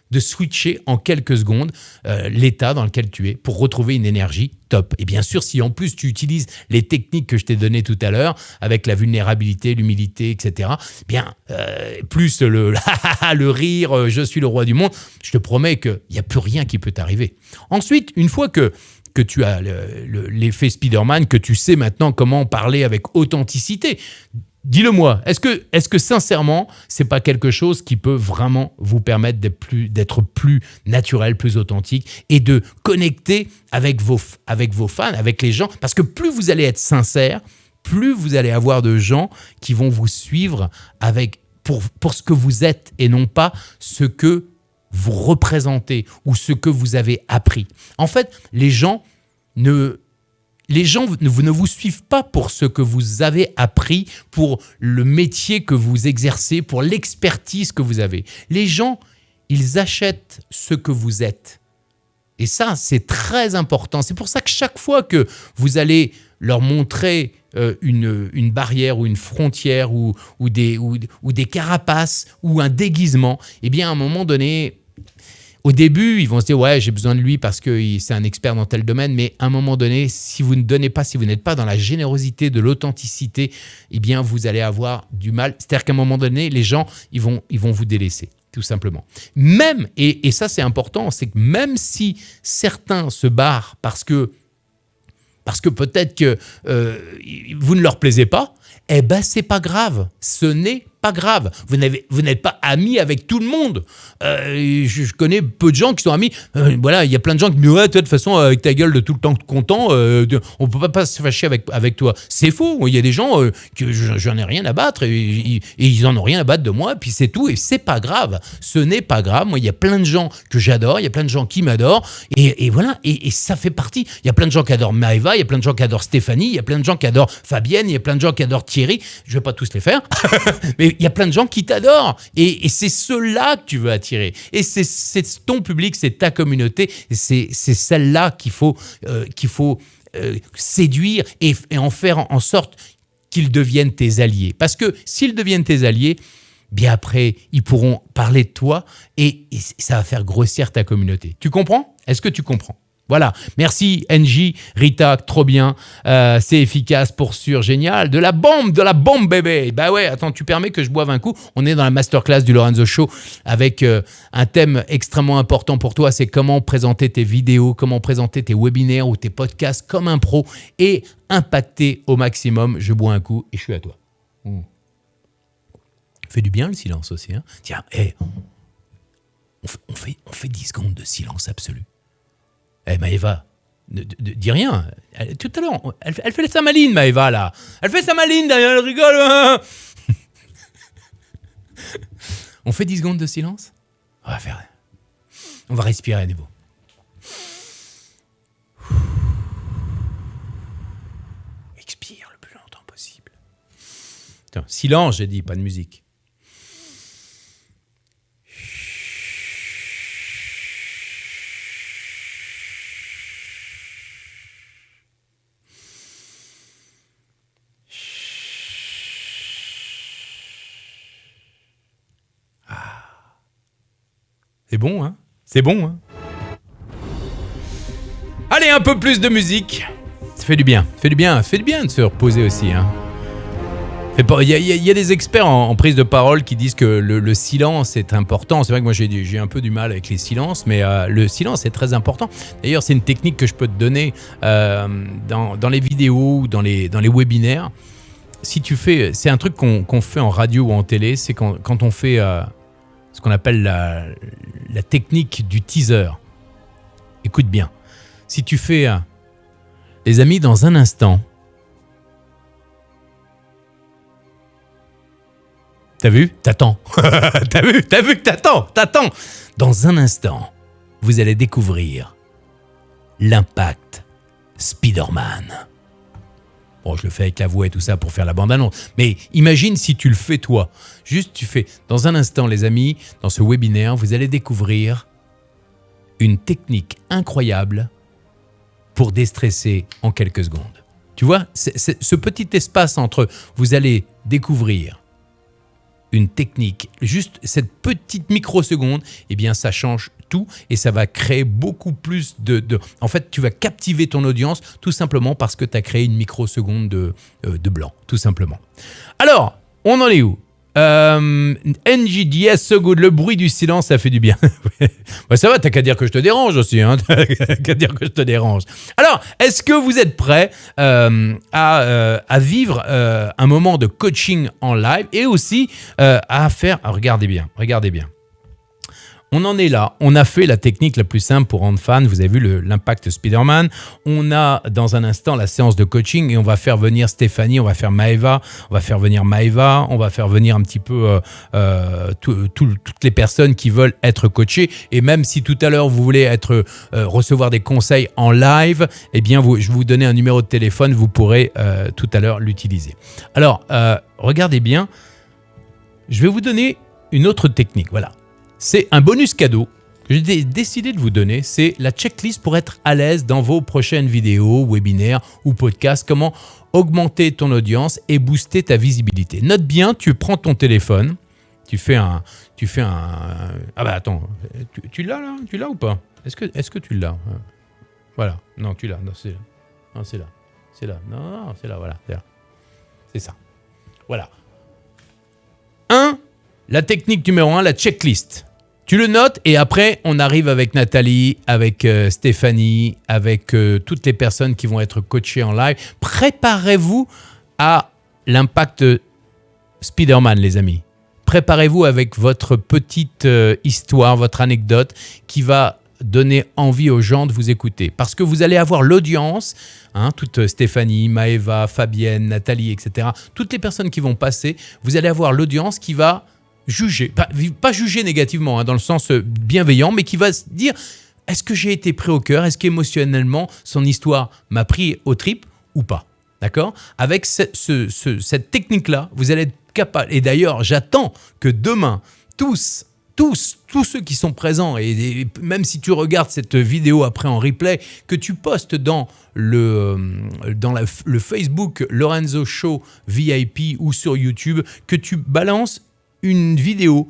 de switcher en quelques secondes l'état dans lequel tu es pour retrouver une énergie top. Et bien sûr, si en plus tu utilises les techniques que je t'ai données tout à l'heure, avec la vulnérabilité, l'humilité, etc., bien, plus le rire, je suis le roi du monde, je te promets qu'il n'y a plus rien qui peut t'arriver. Ensuite, une fois que tu as l'effet Spider-Man, que tu sais maintenant comment parler avec authenticité, dis-le-moi, est-ce que sincèrement, c'est pas quelque chose qui peut vraiment vous permettre d'être plus naturel, plus authentique et de connecter avec vos fans, avec les gens? Parce que plus vous allez être sincère, plus vous allez avoir de gens qui vont vous suivre pour ce que vous êtes et non pas ce que vous représentez ou ce que vous avez appris. En fait, les gens ne vous suivent pas pour ce que vous avez appris, pour le métier que vous exercez, pour l'expertise que vous avez. Les gens, ils achètent ce que vous êtes. Et ça, c'est très important. C'est pour ça que chaque fois que vous allez leur montrer une barrière ou une frontière ou des carapaces ou un déguisement, eh bien, à un moment donné, au début, ils vont se dire « ouais, j'ai besoin de lui parce que c'est un expert dans tel domaine », mais à un moment donné, si vous n'êtes pas dans la générosité, de l'authenticité, eh bien, vous allez avoir du mal. C'est-à-dire qu'à un moment donné, les gens, ils vont vous délaisser, tout simplement. Même, et ça c'est important, c'est que même si certains se barrent parce que peut-être que vous ne leur plaisez pas, eh ben c'est pas grave, ce n'est pas grave. Vous n'êtes pas amis avec tout le monde. Je connais peu de gens qui sont amis. Voilà, il y a plein de gens qui me disent « ouais, toi, de toute façon, avec ta gueule de tout le temps content, on peut pas se fâcher avec toi ». C'est faux. Il y a des gens que j'en ai rien à battre et ils en ont rien à battre de moi, puis c'est tout. Et c'est pas grave. Ce n'est pas grave. Moi, il y a plein de gens que j'adore. Il y a plein de gens qui m'adorent. Et voilà. Et ça fait partie. Il y a plein de gens qui adorent Maëva. Il y a plein de gens qui adorent Stéphanie. Il y a plein de gens qui adorent Fabienne. Il y a plein de gens qui adorent Thierry. Je vais pas tous les faire. Mais il y a plein de gens qui t'adorent. Et c'est ceux-là que tu veux attirer. Et c'est ton public, c'est ta communauté. C'est celle-là qu'il faut séduire et en faire en sorte qu'ils deviennent tes alliés. Parce que s'ils deviennent tes alliés, bien après, ils pourront parler de toi et ça va faire grossir ta communauté. Tu comprends ? Est-ce que tu comprends ? Voilà, merci NJ, Rita, trop bien, c'est efficace pour sûr, génial, de la bombe bébé. Bah ouais, attends, tu permets que je boive un coup ? On est dans la masterclass du Lorenzo Show avec un thème extrêmement important pour toi, c'est comment présenter tes vidéos, comment présenter tes webinaires ou tes podcasts comme un pro et impacter au maximum. Je bois un coup et je suis à toi. Fait du bien le silence aussi, hein ? Tiens, on fait 10 secondes de silence absolu. Maëva, dis rien. Tout à l'heure, elle fait sa maline, Maëva, là. Elle fait sa maline, elle rigole. On fait 10 secondes de silence ? On va respirer à nouveau. Expire le plus longtemps possible. Attends, silence, j'ai dit, pas de musique. C'est bon, hein ? C'est bon, hein ? Allez, un peu plus de musique. Ça fait du bien. Fait du bien de se reposer aussi, hein. Il y a des experts en prise de parole qui disent que le silence est important. C'est vrai que moi j'ai un peu du mal avec les silences, mais le silence est très important. D'ailleurs, c'est une technique que je peux te donner dans les vidéos ou dans les webinaires. Si tu fais, c'est un truc qu'on fait en radio ou en télé, c'est quand on fait ce qu'on appelle la technique du teaser. Écoute bien. Si tu fais les amis, dans un instant, t'as vu ? T'attends. T'as vu que t'attends. Dans un instant, vous allez découvrir l'impact Spider-Man. Bon, je le fais avec la voix et tout ça pour faire la bande-annonce. Mais imagine si tu le fais toi. Juste, tu fais, dans un instant, les amis, dans ce webinaire, vous allez découvrir une technique incroyable pour déstresser en quelques secondes. Tu vois, c'est ce petit espace entre vous allez découvrir une technique, juste cette petite microseconde, eh bien ça change tout et ça va créer beaucoup plus En fait, tu vas captiver ton audience tout simplement parce que tu as créé une microseconde de blanc, tout simplement. Alors, on en est où NGDS So Good, le bruit du silence, ça fait du bien. Bah ça va, t'as qu'à dire que je te dérange aussi. Hein, t'as qu'à dire que je te dérange. Alors, est-ce que vous êtes prêts à vivre un moment de coaching en live et aussi à faire... Regardez bien. On en est là. On a fait la technique la plus simple pour rendre fan. Vous avez vu l'impact Spider-Man. On a dans un instant la séance de coaching et on va faire venir Stéphanie, on va faire Maëva, on va faire venir un petit peu toutes les personnes qui veulent être coachées. Et même si tout à l'heure vous voulez recevoir des conseils en live, eh bien je vais vous donner un numéro de téléphone, vous pourrez tout à l'heure l'utiliser. Alors, regardez bien. Je vais vous donner une autre technique. Voilà. C'est un bonus cadeau que j'ai décidé de vous donner. C'est la checklist pour être à l'aise dans vos prochaines vidéos, webinaires ou podcasts. Comment augmenter ton audience et booster ta visibilité. Note bien, tu prends ton téléphone, tu fais un... Ah bah attends, tu l'as là? Tu l'as ou pas? Est-ce que tu l'as? Voilà, non, tu l'as. Non, c'est là. Non, c'est là. C'est là. Non, c'est là, voilà. C'est là. C'est ça. Voilà. La technique numéro 1, la checklist. Tu le notes et après, on arrive avec Nathalie, avec Stéphanie, avec toutes les personnes qui vont être coachées en live. Préparez-vous à l'impact Spider-Man, les amis. Préparez-vous avec votre petite histoire, votre anecdote qui va donner envie aux gens de vous écouter. Parce que vous allez avoir l'audience, toute Stéphanie, Maëva, Fabienne, Nathalie, etc. Toutes les personnes qui vont passer, vous allez avoir l'audience qui va juger, pas juger négativement, dans le sens bienveillant, mais qui va se dire, est-ce que j'ai été pris au cœur? Est-ce qu'émotionnellement, son histoire m'a pris aux tripes ou pas? D'accord? Avec cette technique-là, vous allez être capable, et d'ailleurs, j'attends que demain, tous ceux qui sont présents, et même si tu regardes cette vidéo après en replay, que tu postes dans le Facebook Lorenzo Show VIP ou sur YouTube, que tu balances une vidéo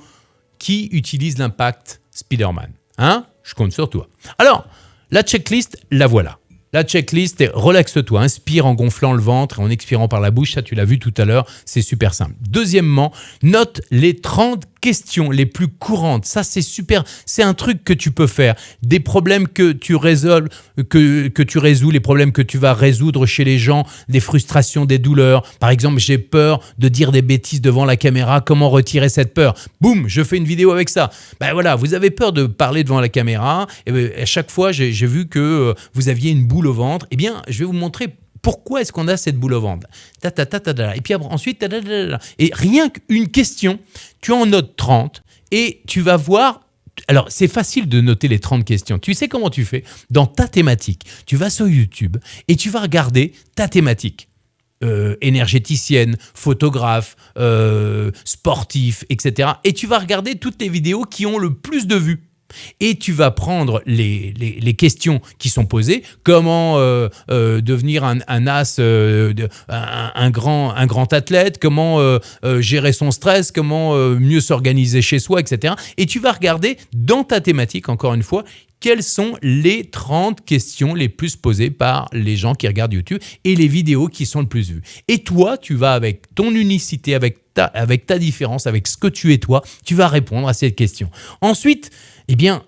qui utilise l'impact Spider-Man. Je compte sur toi. Alors, la checklist, la voilà. La checklist, relaxe-toi, inspire en gonflant le ventre et en expirant par la bouche. Ça, tu l'as vu tout à l'heure, c'est super simple. Deuxièmement, note les 30 questions les plus courantes. Ça, c'est super. C'est un truc que tu peux faire. Des problèmes que tu résous, les problèmes que tu vas résoudre chez les gens, des frustrations, des douleurs. Par exemple, j'ai peur de dire des bêtises devant la caméra. Comment retirer cette peur? Boum, je fais une vidéo avec ça. Ben voilà, vous avez peur de parler devant la caméra. Et à chaque fois, j'ai vu que vous aviez une boule au ventre. Eh bien, je vais vous montrer pourquoi est-ce qu'on a cette boule au ventre. Et puis ensuite, et rien qu'une question, tu en notes 30 et tu vas voir. Alors, c'est facile de noter les 30 questions. Tu sais comment tu fais? Dans ta thématique, tu vas sur YouTube et tu vas regarder ta thématique. Énergéticienne, photographe, sportif, etc. Et tu vas regarder toutes les vidéos qui ont le plus de vues. Et tu vas prendre les questions qui sont posées. Comment devenir un as, un grand athlète? Comment gérer son stress? Comment mieux s'organiser chez soi, etc. Et tu vas regarder dans ta thématique, encore une fois, quelles sont les 30 questions les plus posées par les gens qui regardent YouTube et les vidéos qui sont le plus vues. Et toi, tu vas avec ton unicité, avec ta différence, avec ce que tu es toi, tu vas répondre à ces questions. Ensuite, eh bien,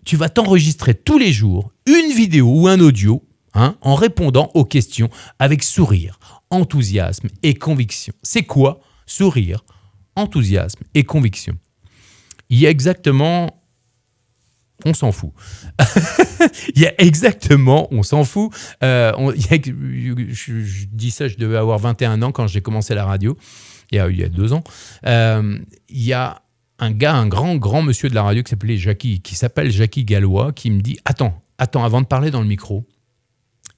tu vas t'enregistrer tous les jours une vidéo ou un audio en répondant aux questions avec sourire, enthousiasme et conviction. C'est quoi sourire, enthousiasme et conviction? Il y a exactement... On s'en fout. On s'en fout. Je dis ça, je devais avoir 21 ans quand j'ai commencé la radio, il y a 2 ans. Il y a un grand monsieur de la radio qui s'appelle Jackie Gallois, qui me dit « Attends, avant de parler dans le micro,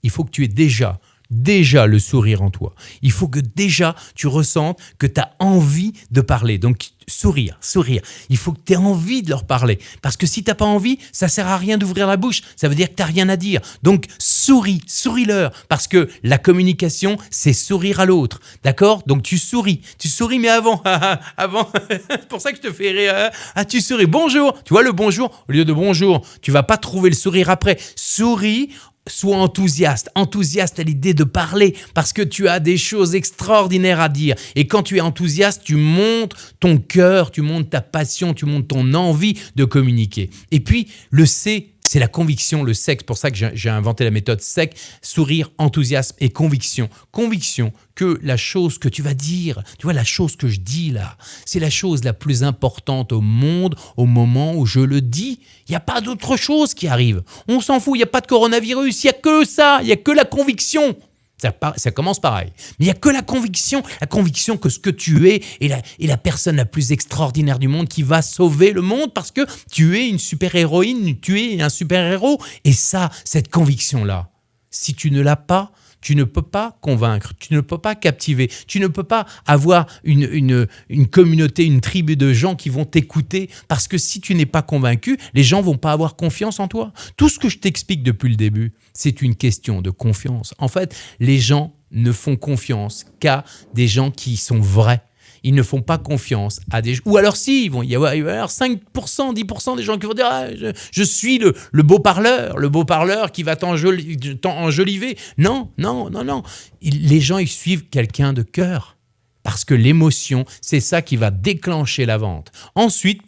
il faut que tu aies déjà déjà le sourire en toi. Il faut que déjà tu ressentes que tu as envie de parler. Donc sourire. Il faut que tu aies envie de leur parler. Parce que si tu n'as pas envie, ça ne sert à rien d'ouvrir la bouche. Ça veut dire que tu n'as rien à dire. Donc souris-leur. Parce que la communication, c'est sourire à l'autre. D'accord ? Donc tu souris, mais avant, c'est pour ça que je te fais rire. Tu souris. Bonjour. Tu vois le bonjour ? Au lieu de bonjour, tu vas pas trouver le sourire après. Souris. Sois enthousiaste à l'idée de parler parce que tu as des choses extraordinaires à dire. Et quand tu es enthousiaste, tu montres ton cœur, tu montres ta passion, tu montres ton envie de communiquer. Et puis, le C, c'est la conviction, le SEC. C'est pour ça que j'ai inventé la méthode SEC, sourire, enthousiasme et conviction. Conviction que la chose que tu vas dire, tu vois, la chose que je dis là, c'est la chose la plus importante au monde au moment où je le dis. Il n'y a pas d'autre chose qui arrive. On s'en fout, il n'y a pas de coronavirus, il n'y a que ça, il n'y a que la conviction. Ça commence pareil. Mais il n'y a que la conviction que ce que tu es est la personne la plus extraordinaire du monde qui va sauver le monde parce que tu es une super-héroïne, tu es un super-héros. Et ça, cette conviction-là, si tu ne l'as pas, tu ne peux pas convaincre, tu ne peux pas captiver, tu ne peux pas avoir une communauté, une tribu de gens qui vont t'écouter parce que si tu n'es pas convaincu, les gens ne vont pas avoir confiance en toi. Tout ce que je t'explique depuis le début, c'est une question de confiance. En fait, les gens ne font confiance qu'à des gens qui sont vrais. Ils ne font pas confiance à des... Ou alors si, il va y avoir 5%, 10% des gens qui vont dire je suis le beau parleur qui va t'enjoliver. Non. Les gens, ils suivent quelqu'un de cœur. Parce que l'émotion, c'est ça qui va déclencher la vente. Ensuite,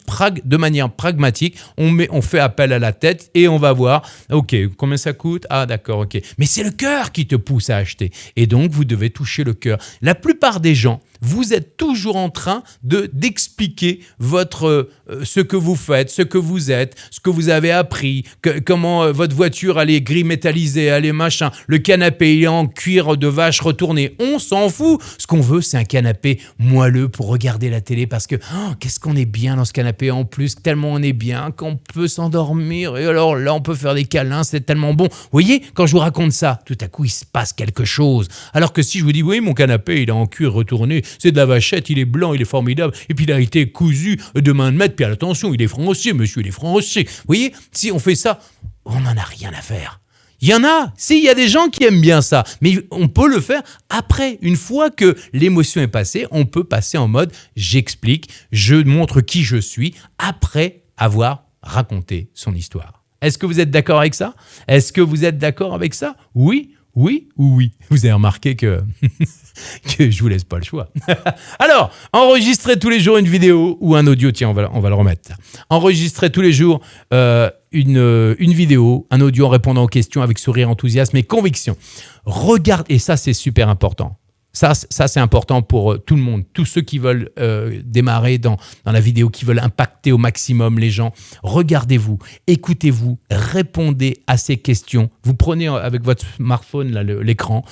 de manière pragmatique, on fait appel à la tête et on va voir, ok, combien ça coûte ? Ah d'accord, ok. Mais c'est le cœur qui te pousse à acheter. Et donc, vous devez toucher le cœur. La plupart des gens, vous êtes toujours en train d'expliquer ce que vous faites, ce que vous êtes, ce que vous avez appris, comment votre voiture elle est gris métallisé, elle est machin, le canapé il est en cuir de vache retourné. On s'en fout. Ce qu'on veut, c'est un canapé moelleux pour regarder la télé parce que qu'est-ce qu'on est bien dans ce canapé en plus, tellement on est bien qu'on peut s'endormir et alors là on peut faire des câlins, c'est tellement bon. Vous voyez, quand je vous raconte ça, tout à coup il se passe quelque chose. Alors que si je vous dis oui, mon canapé il est en cuir retourné, c'est de la vachette, il est blanc, il est formidable, et puis il a été cousu de main de maître, puis attention, il est français, monsieur, il est français. Vous voyez, si on fait ça, on n'en a rien à faire. Il y en a, il y a des gens qui aiment bien ça, mais on peut le faire après. Une fois que l'émotion est passée, on peut passer en mode j'explique, je montre qui je suis, après avoir raconté son histoire. Est-ce que vous êtes d'accord avec ça ? Est-ce que vous êtes d'accord avec ça ? Oui ou oui. Vous avez remarqué que je vous laisse pas le choix. Alors, enregistrez tous les jours une vidéo ou un audio. Tiens, on va le remettre. Enregistrez tous les jours une vidéo, un audio en répondant aux questions avec sourire, enthousiasme et conviction. Regardez, et ça c'est super important. Ça, c'est important pour tout le monde. Tous ceux qui veulent démarrer dans la vidéo, qui veulent impacter au maximum les gens. Regardez-vous, écoutez-vous, répondez à ces questions. Vous prenez avec votre smartphone là, l'écran,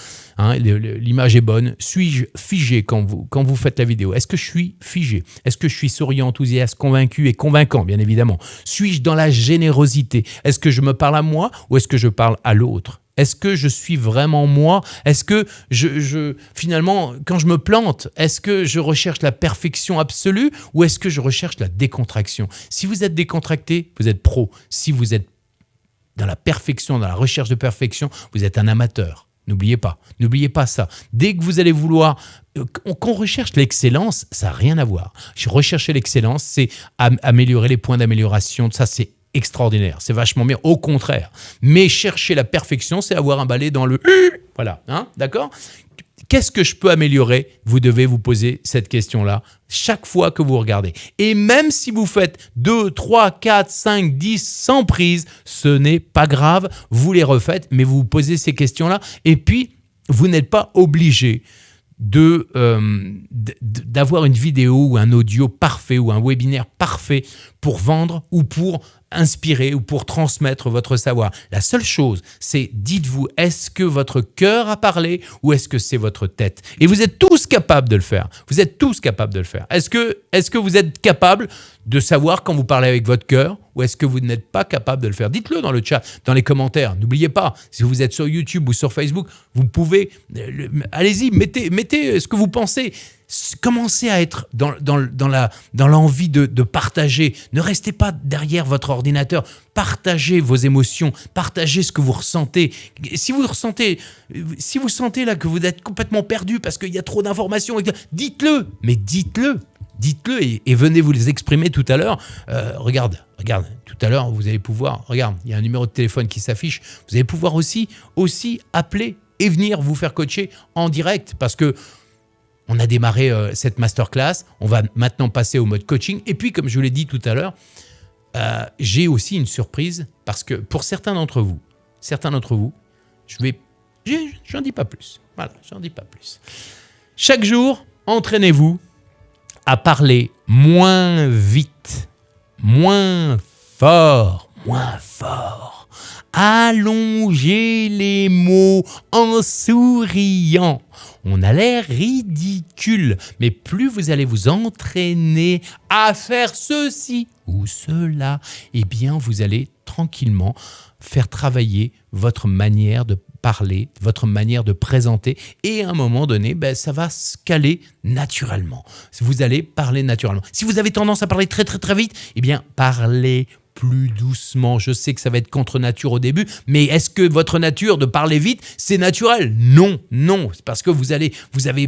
l'image est bonne. Suis-je figé quand vous faites la vidéo ? Est-ce que je suis figé ? Est-ce que je suis souriant, enthousiaste, convaincu et convaincant, bien évidemment ? Suis-je dans la générosité ? Est-ce que je me parle à moi ou est-ce que je parle à l'autre ? Est-ce que je suis vraiment moi ? Est-ce que finalement, quand je me plante, est-ce que je recherche la perfection absolue ou est-ce que je recherche la décontraction ? Si vous êtes décontracté, vous êtes pro. Si vous êtes dans la perfection, dans la recherche de perfection, vous êtes un amateur. N'oubliez pas ça. Dès que vous allez vouloir... Qu'on recherche l'excellence, ça n'a rien à voir. Rechercher l'excellence, c'est améliorer les points d'amélioration. Ça, c'est extraordinaire, c'est vachement bien, au contraire. Mais chercher la perfection, c'est avoir un balai dans le... Voilà, d'accord ? Qu'est-ce que je peux améliorer ? Vous devez vous poser cette question-là chaque fois que vous regardez. Et même si vous faites 2, 3, 4, 5, 10, 100 prises, ce n'est pas grave, vous les refaites, mais vous vous posez ces questions-là. Et puis, vous n'êtes pas obligé d'avoir une vidéo ou un audio parfait ou un webinaire parfait pour vendre ou pour inspirer ou pour transmettre votre savoir. La seule chose, c'est dites-vous, est-ce que votre cœur a parlé ou est-ce que c'est votre tête? Et vous êtes tous capables de le faire. Vous êtes tous capables de le faire. Est-ce que vous êtes capables de savoir quand vous parlez avec votre cœur ou est-ce que vous n'êtes pas capable de le faire? Dites-le dans le chat, dans les commentaires. N'oubliez pas, si vous êtes sur YouTube ou sur Facebook, vous pouvez, allez-y, mettez ce que vous pensez. Commencez à être dans l'envie de partager. Ne restez pas derrière votre ordinateur. Partagez vos émotions. Partagez ce que vous ressentez. Si vous sentez là que vous êtes complètement perdu parce qu'il y a trop d'informations, dites-le. Mais dites-le. Dites-le et venez vous les exprimer tout à l'heure. Regarde, tout à l'heure, vous allez pouvoir... Regarde, il y a un numéro de téléphone qui s'affiche. Vous allez pouvoir aussi appeler et venir vous faire coacher en direct parce que on a démarré cette masterclass. On va maintenant passer au mode coaching. Et puis, comme je vous l'ai dit tout à l'heure, j'ai aussi une surprise parce que pour certains d'entre vous, j'en dis pas plus. Voilà, j'en dis pas plus. Chaque jour, entraînez-vous à parler moins vite, moins fort. Allongez les mots en souriant. On a l'air ridicule, mais plus vous allez vous entraîner à faire ceci ou cela, eh bien vous allez tranquillement faire travailler votre manière de parler, votre manière de présenter et à un moment donné, ça va se caler naturellement. Vous allez parler naturellement. Si vous avez tendance à parler très très très vite, eh bien parlez plus doucement. Je sais que ça va être contre nature au début, mais est-ce que votre nature de parler vite, c'est naturel? Non. C'est parce que vous avez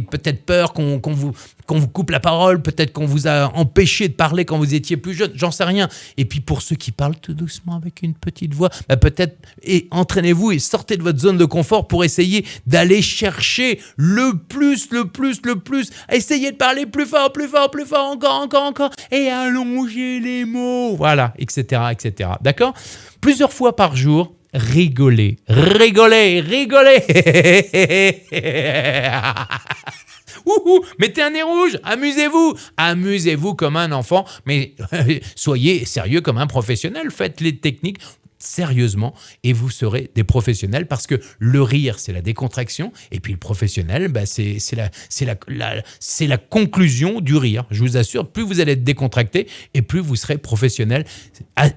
peut-être peur qu'on vous coupe la parole, peut-être qu'on vous a empêché de parler quand vous étiez plus jeune, j'en sais rien. Et puis pour ceux qui parlent tout doucement avec une petite voix, peut-être entraînez-vous et sortez de votre zone de confort pour essayer d'aller chercher le plus. Essayez de parler plus fort, encore, et allongez les mots, voilà, etc. D'accord? Plusieurs fois par jour, rigolez. Mettez un nez rouge, amusez-vous comme un enfant, mais soyez sérieux comme un professionnel, faites les techniques sérieusement et vous serez des professionnels parce que le rire c'est la décontraction et puis le professionnel c'est la conclusion du rire. Je vous assure, plus vous allez être décontracté et plus vous serez professionnel.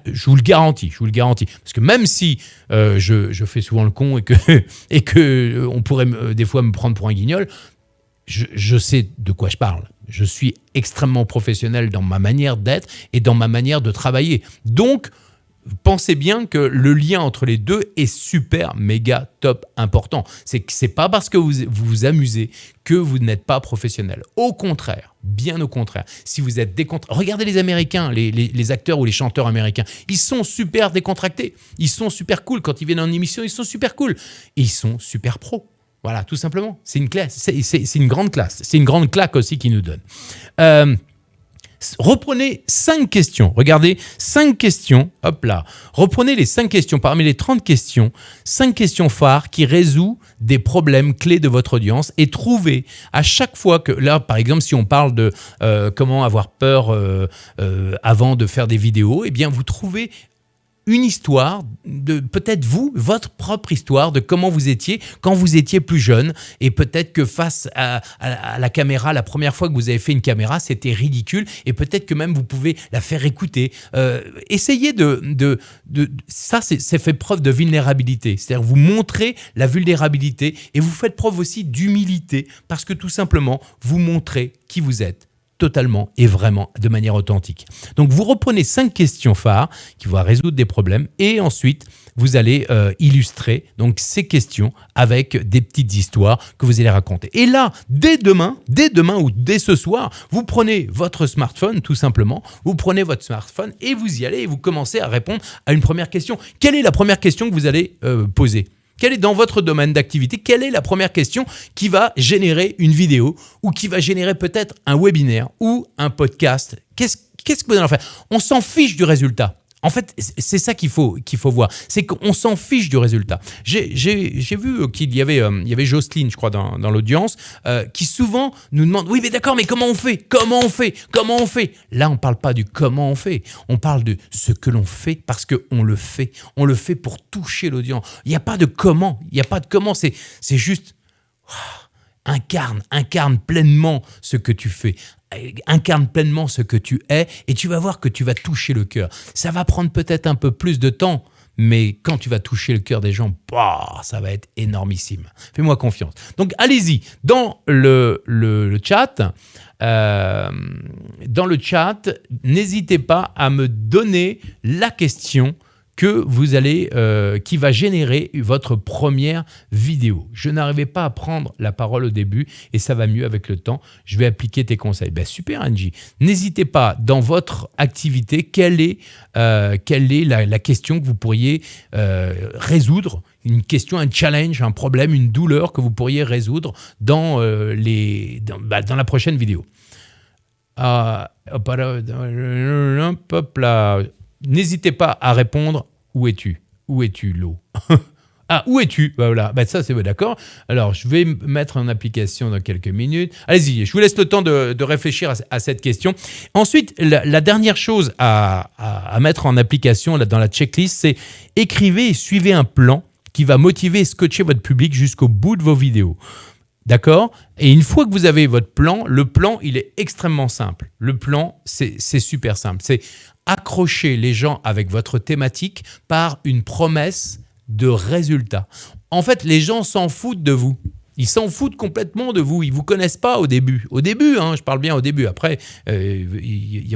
Je vous le garantis parce que même si je fais souvent le con et que on pourrait des fois me prendre pour un guignol, je sais de quoi je parle. Je suis extrêmement professionnel dans ma manière d'être et dans ma manière de travailler. Donc, pensez bien que le lien entre les deux est super, méga, top, important. C'est pas parce que vous vous amusez que vous n'êtes pas professionnel. Au contraire, bien au contraire. Si vous êtes décontracté, regardez les Américains, les acteurs ou les chanteurs américains. Ils sont super décontractés. Ils sont super cool. Quand ils viennent en émission, ils sont super cool. Et ils sont super pros. Voilà, tout simplement. C'est une classe. C'est une grande classe. C'est une grande claque aussi qu'ils nous donnent. Reprenez 5 questions. Regardez, 5 questions. Hop là. Reprenez les 5 questions. Parmi les 30 questions, 5 questions phares qui résolvent des problèmes clés de votre audience et trouvez à chaque fois que, là, par exemple, si on parle de comment avoir peur avant de faire des vidéos, eh bien, vous trouvez une histoire de peut-être votre propre histoire de comment vous étiez quand vous étiez plus jeune et peut-être que face à la caméra, la première fois que vous avez fait une caméra, c'était ridicule et peut-être que même vous pouvez la faire écouter. Essayez ça, c'est fait preuve de vulnérabilité. C'est-à-dire vous montrez la vulnérabilité et vous faites preuve aussi d'humilité parce que tout simplement, vous montrez qui vous êtes. Totalement et vraiment de manière authentique. Donc vous reprenez 5 questions phares qui vont résoudre des problèmes et ensuite vous allez illustrer donc ces questions avec des petites histoires que vous allez raconter. Et là, dès demain ou dès ce soir, vous prenez votre smartphone tout simplement, et vous y allez et vous commencez à répondre à une première question. Quelle est la première question que vous allez poser ? Quelle est dans votre domaine d'activité? Quelle est la première question qui va générer une vidéo ou qui va générer peut-être un webinaire ou un podcast? Qu'est-ce que vous allez en faire? On s'en fiche du résultat. En fait, c'est ça qu'il faut voir. C'est qu'on s'en fiche du résultat. J'ai vu qu'il y avait Jocelyne, je crois, dans l'audience, qui souvent nous demande, oui, mais d'accord, mais comment on fait ? Là, on ne parle pas du comment on fait. On parle de ce que l'on fait parce qu'on le fait. On le fait pour toucher l'audience. Il n'y a pas de comment. C'est juste... Incarne pleinement ce que tu fais, incarne pleinement ce que tu es et tu vas voir que tu vas toucher le cœur. Ça va prendre peut-être un peu plus de temps, mais quand tu vas toucher le cœur des gens, ça va être énormissime. Fais-moi confiance. Donc allez-y, dans le chat, n'hésitez pas à me donner la question que vous allez, qui va générer votre première vidéo. Je n'arrivais pas à prendre la parole au début et ça va mieux avec le temps. Je vais appliquer tes conseils. Super Angie. N'hésitez pas dans votre activité, quelle est la question que vous pourriez résoudre, une question, un challenge, un problème, une douleur que vous pourriez résoudre dans la prochaine vidéo. N'hésitez pas à répondre « Où es-tu ? Où es-tu, l'eau ?» Où es-tu ? Voilà, ça c'est d'accord. Alors, je vais mettre en application dans quelques minutes. Allez-y, je vous laisse le temps de réfléchir à cette question. Ensuite, la dernière chose à mettre en application dans la checklist, c'est écrivez et suivez un plan qui va motiver et scotcher votre public jusqu'au bout de vos vidéos. D'accord ? Et une fois que vous avez votre plan, le plan, il est extrêmement simple. Le plan, c'est super simple. C'est accrocher les gens avec votre thématique par une promesse de résultat. En fait, les gens s'en foutent de vous. Ils s'en foutent complètement de vous. Ils ne vous connaissent pas au début. Au début, je parle bien au début. Après, il n'y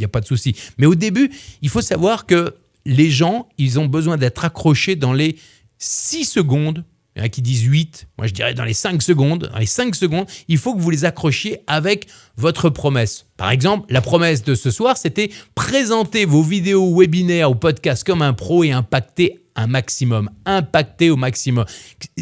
a pas de souci. Mais au début, il faut savoir que les gens, ils ont besoin d'être accrochés dans les 6 secondes. Il y en a qui disent 8, moi je dirais dans les 5 secondes. Dans les 5 secondes, il faut que vous les accrochiez avec votre promesse. Par exemple, la promesse de ce soir, c'était présenter vos vidéos webinaires ou podcasts comme un pro et impacter un maximum, impacter au maximum.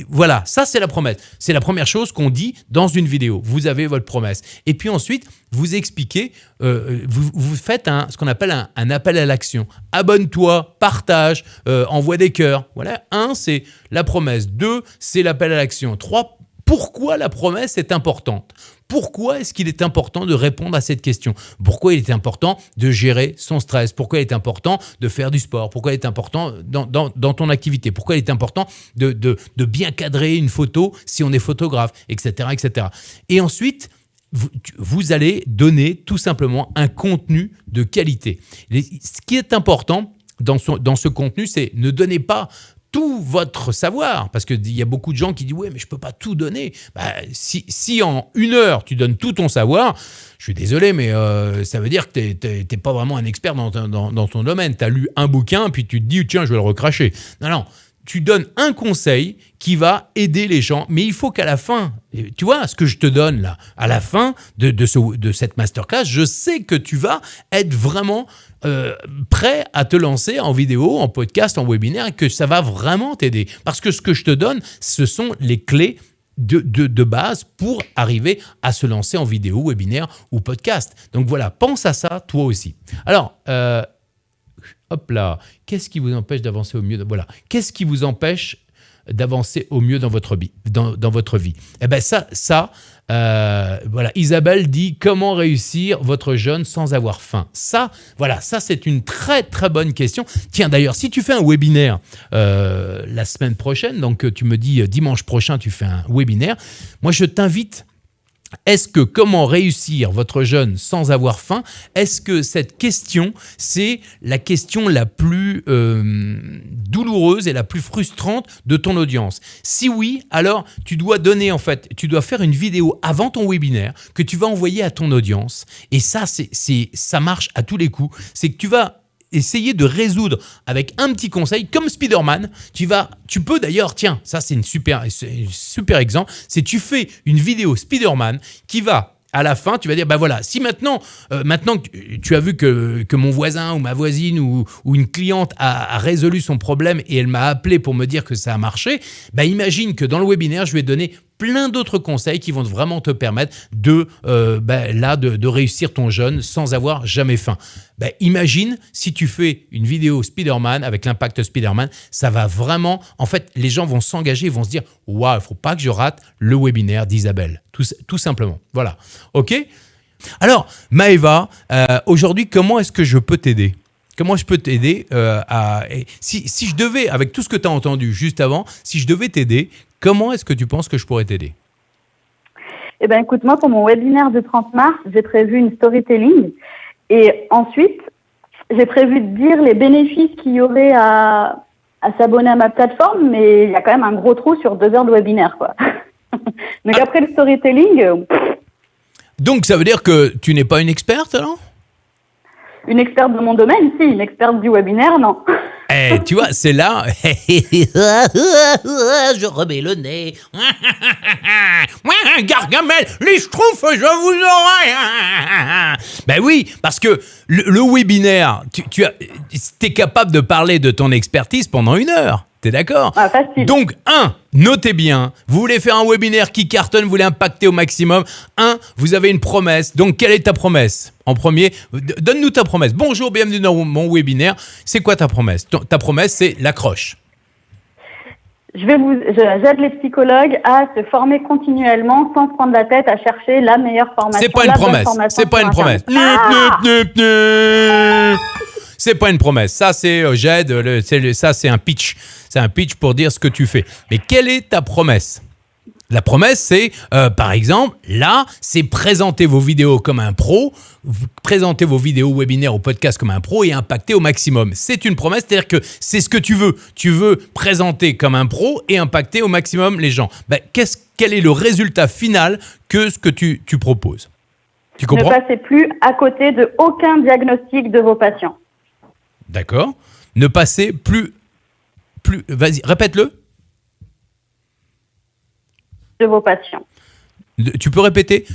Voilà, ça c'est la promesse. C'est la première chose qu'on dit dans une vidéo. Vous avez votre promesse. Et puis ensuite, vous expliquez, vous faites ce qu'on appelle un appel à l'action. Abonne-toi, partage, envoie des cœurs. Voilà, 1, c'est la promesse. 2, c'est l'appel à l'action. 3, pourquoi la promesse est importante ? Pourquoi est-ce qu'il est important de répondre à cette question ? Pourquoi il est important de gérer son stress ? Pourquoi il est important de faire du sport ? Pourquoi il est important dans ton activité ? Pourquoi il est important de bien cadrer une photo si on est photographe, etc. etc. Et ensuite, vous allez donner tout simplement un contenu de qualité. Ce qui est important dans ce contenu, c'est ne donnez pas tout votre savoir, parce qu'il y a beaucoup de gens qui disent « Ouais, mais je ne peux pas tout donner. » Si en 1 heure, tu donnes tout ton savoir, je suis désolé, mais ça veut dire que tu n'es pas vraiment un expert dans ton domaine. Tu as lu un bouquin, puis tu te dis « Tiens, je vais le recracher. » Non. Tu donnes un conseil qui va aider les gens, mais il faut qu'à la fin, tu vois, ce que je te donne là, à la fin de cette masterclass, je sais que tu vas être vraiment prêt à te lancer en vidéo, en podcast, en webinaire, et que ça va vraiment t'aider. Parce que ce que je te donne, ce sont les clés de base pour arriver à se lancer en vidéo, webinaire ou podcast. Donc voilà, pense à ça toi aussi. Alors, hop là, qu'est-ce qui vous empêche d'avancer au mieux ? Voilà, qu'est-ce qui vous empêche d'avancer au mieux dans votre vie, dans votre vie ? Eh bien voilà, Isabelle dit comment réussir votre jeûne sans avoir faim. Ça c'est une très très bonne question. Tiens, d'ailleurs, si tu fais un webinaire la semaine prochaine, donc tu me dis dimanche prochain tu fais un webinaire, moi je t'invite. Est-ce que comment réussir votre jeûne sans avoir faim, est-ce que cette question, c'est la question la plus douloureuse et la plus frustrante de ton audience ? Si oui, alors tu dois faire une vidéo avant ton webinaire que tu vas envoyer à ton audience. Et ça, ça marche à tous les coups. C'est que tu vas essayer de résoudre avec un petit conseil, comme Spider-Man. Tu peux d'ailleurs, tiens, ça c'est un super exemple, c'est tu fais une vidéo Spider-Man qui va, à la fin, tu vas dire, voilà, si maintenant que tu as vu que mon voisin ou ma voisine ou une cliente a résolu son problème et elle m'a appelé pour me dire que ça a marché, imagine que dans le webinaire, je vais donner plein d'autres conseils qui vont vraiment te permettre de réussir ton jeûne sans avoir jamais faim. Imagine si tu fais une vidéo Spider-Man avec l'impact Spider-Man, ça va vraiment... En fait, les gens vont s'engager, ils vont se dire « Waouh, il ne faut pas que je rate le webinaire d'Isabelle. » Tout simplement. Voilà. OK ? Alors, Maëva, aujourd'hui, comment est-ce que je peux t'aider ? Comment je peux t'aider si je devais, avec tout ce que tu as entendu juste avant, si je devais t'aider, comment est-ce que tu penses que je pourrais t'aider ? Eh bien, écoute, moi, pour mon webinaire du 30 mars, j'ai prévu une storytelling. Et ensuite, j'ai prévu de dire les bénéfices qu'il y aurait à s'abonner à ma plateforme, mais il y a quand même un gros trou sur 2 heures de webinaire, quoi. Donc après le storytelling... Donc, ça veut dire que tu n'es pas une experte, alors ? Une experte de mon domaine, si. Une experte du webinaire, non. Tu vois, c'est là... Je remets le nez. Gargamel, les schtroumpfs, je vous aurai. Oui, parce que le webinaire, tu es capable de parler de ton expertise pendant 1 heure. T'es d'accord ? Facile. Donc, notez bien, vous voulez faire un webinaire qui cartonne, vous voulez impacter au maximum. Vous avez une promesse. Donc, quelle est ta promesse ? En premier, donne-nous ta promesse. Bonjour, bienvenue dans mon webinaire. C'est quoi ta promesse ? Ta promesse, c'est l'accroche. J'aide les psychologues à se former continuellement sans se prendre la tête à chercher la meilleure formation. C'est pas une promesse. C'est pas une promesse. C'est pas une promesse. Ça, c'est j'aide. Ça, c'est un pitch. C'est un pitch pour dire ce que tu fais. Mais quelle est ta promesse ? La promesse, c'est, par exemple, là, c'est présenter vos vidéos comme un pro, présenter vos vidéos webinaires ou podcasts comme un pro et impacter au maximum. C'est une promesse, c'est-à-dire que c'est ce que tu veux. Tu veux présenter comme un pro et impacter au maximum les gens. Quel est le résultat final que ce que tu proposes ? Tu comprends ? Ne passez plus à côté de aucun diagnostic de vos patients. D'accord. Ne passez plus... Vas-y, répète-le. De vos patients. Tu peux répéter ?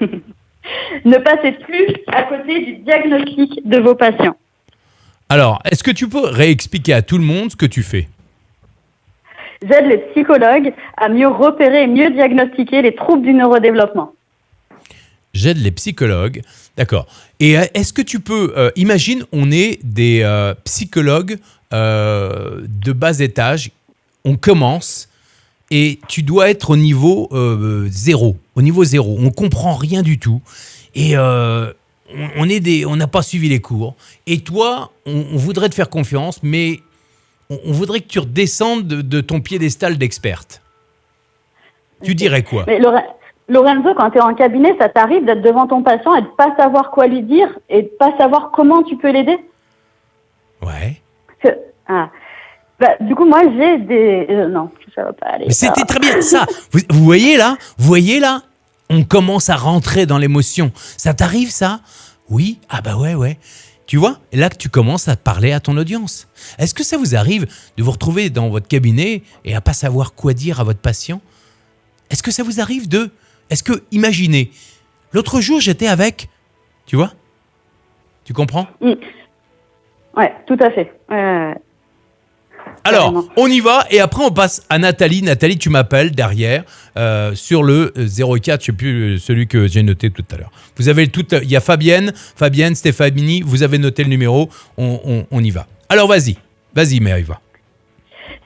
Ne passez plus à côté du diagnostic de vos patients. Alors, est-ce que tu peux réexpliquer à tout le monde ce que tu fais ? J'aide les psychologues à mieux repérer et mieux diagnostiquer les troubles du neurodéveloppement. J'aide les psychologues, d'accord. Et est-ce que tu peux, imagine, on est des psychologues de bas étage, on commence et tu dois être au niveau 0, au niveau 0. On ne comprend rien du tout et on n'a pas suivi les cours. Et toi, on voudrait te faire confiance, mais on voudrait que tu redescendes de ton piédestal d'experte. Tu dirais quoi ? Mais Lorenzo, quand tu es en cabinet, ça t'arrive d'être devant ton patient et de ne pas savoir quoi lui dire et de ne pas savoir comment tu peux l'aider ? Ouais. Du coup, moi, j'ai des... non, ça va pas aller. Mais c'était très bien, ça. Vous voyez là, on commence à rentrer dans l'émotion. Ça t'arrive, ça ? Oui ? Ah bah ouais. Tu vois ? Et là que tu commences à parler à ton audience. Est-ce que ça vous arrive de vous retrouver dans votre cabinet et à pas savoir quoi dire à votre patient ? Est-ce que ça vous arrive imaginez, l'autre jour, j'étais avec... Tu vois ? Tu comprends ? Ouais, tout à fait. Alors, on y va et après on passe à Nathalie. Nathalie, tu m'appelles derrière sur le 04, je sais plus celui que j'ai noté tout à l'heure. Vous avez il y a Fabienne, Stéphanie, vous avez noté le numéro, on y va. Alors vas-y, Maëva.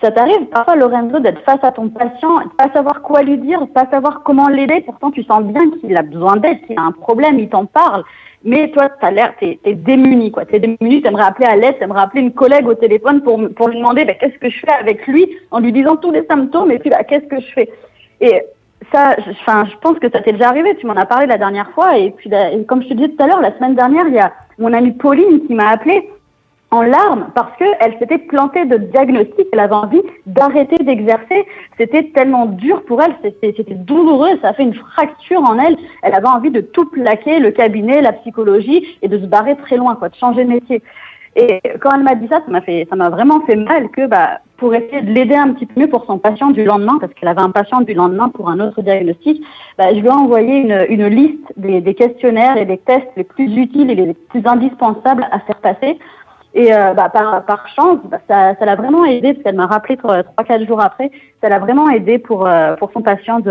Ça t'arrive parfois, Lorenzo, d'être face à ton patient, de pas savoir quoi lui dire, de pas savoir comment l'aider. Pourtant, tu sens bien qu'il a besoin d'aide, qu'il a un problème, il t'en parle. Mais toi, t'es démuni, quoi. T'es démuni, t'aimerais appeler à l'aide, t'aimerais appeler une collègue au téléphone pour lui demander qu'est-ce que je fais avec lui, en lui disant tous les symptômes, et puis qu'est-ce que je fais. Et ça, je pense que ça t'est déjà arrivé, tu m'en as parlé la dernière fois, et puis comme je te disais tout à l'heure, la semaine dernière, il y a mon amie Pauline qui m'a appelée en larmes parce qu'elle s'était plantée de diagnostic, elle avait envie d'arrêter d'exercer. C'était tellement dur pour elle, c'était douloureux, ça a fait une fracture en elle. Elle avait envie de tout plaquer, le cabinet, la psychologie, et de se barrer très loin, de changer de métier. Et quand elle m'a dit ça, ça m'a vraiment fait mal que pour essayer de l'aider un petit peu mieux pour son patient du lendemain, parce qu'elle avait un patient du lendemain pour un autre diagnostic, je lui ai envoyé une liste des questionnaires et des tests les plus utiles et les plus indispensables à faire passer. Et par chance, ça l'a vraiment aidé, parce qu'elle m'a rappelé 3-4 jours après, ça l'a vraiment aidé pour son patient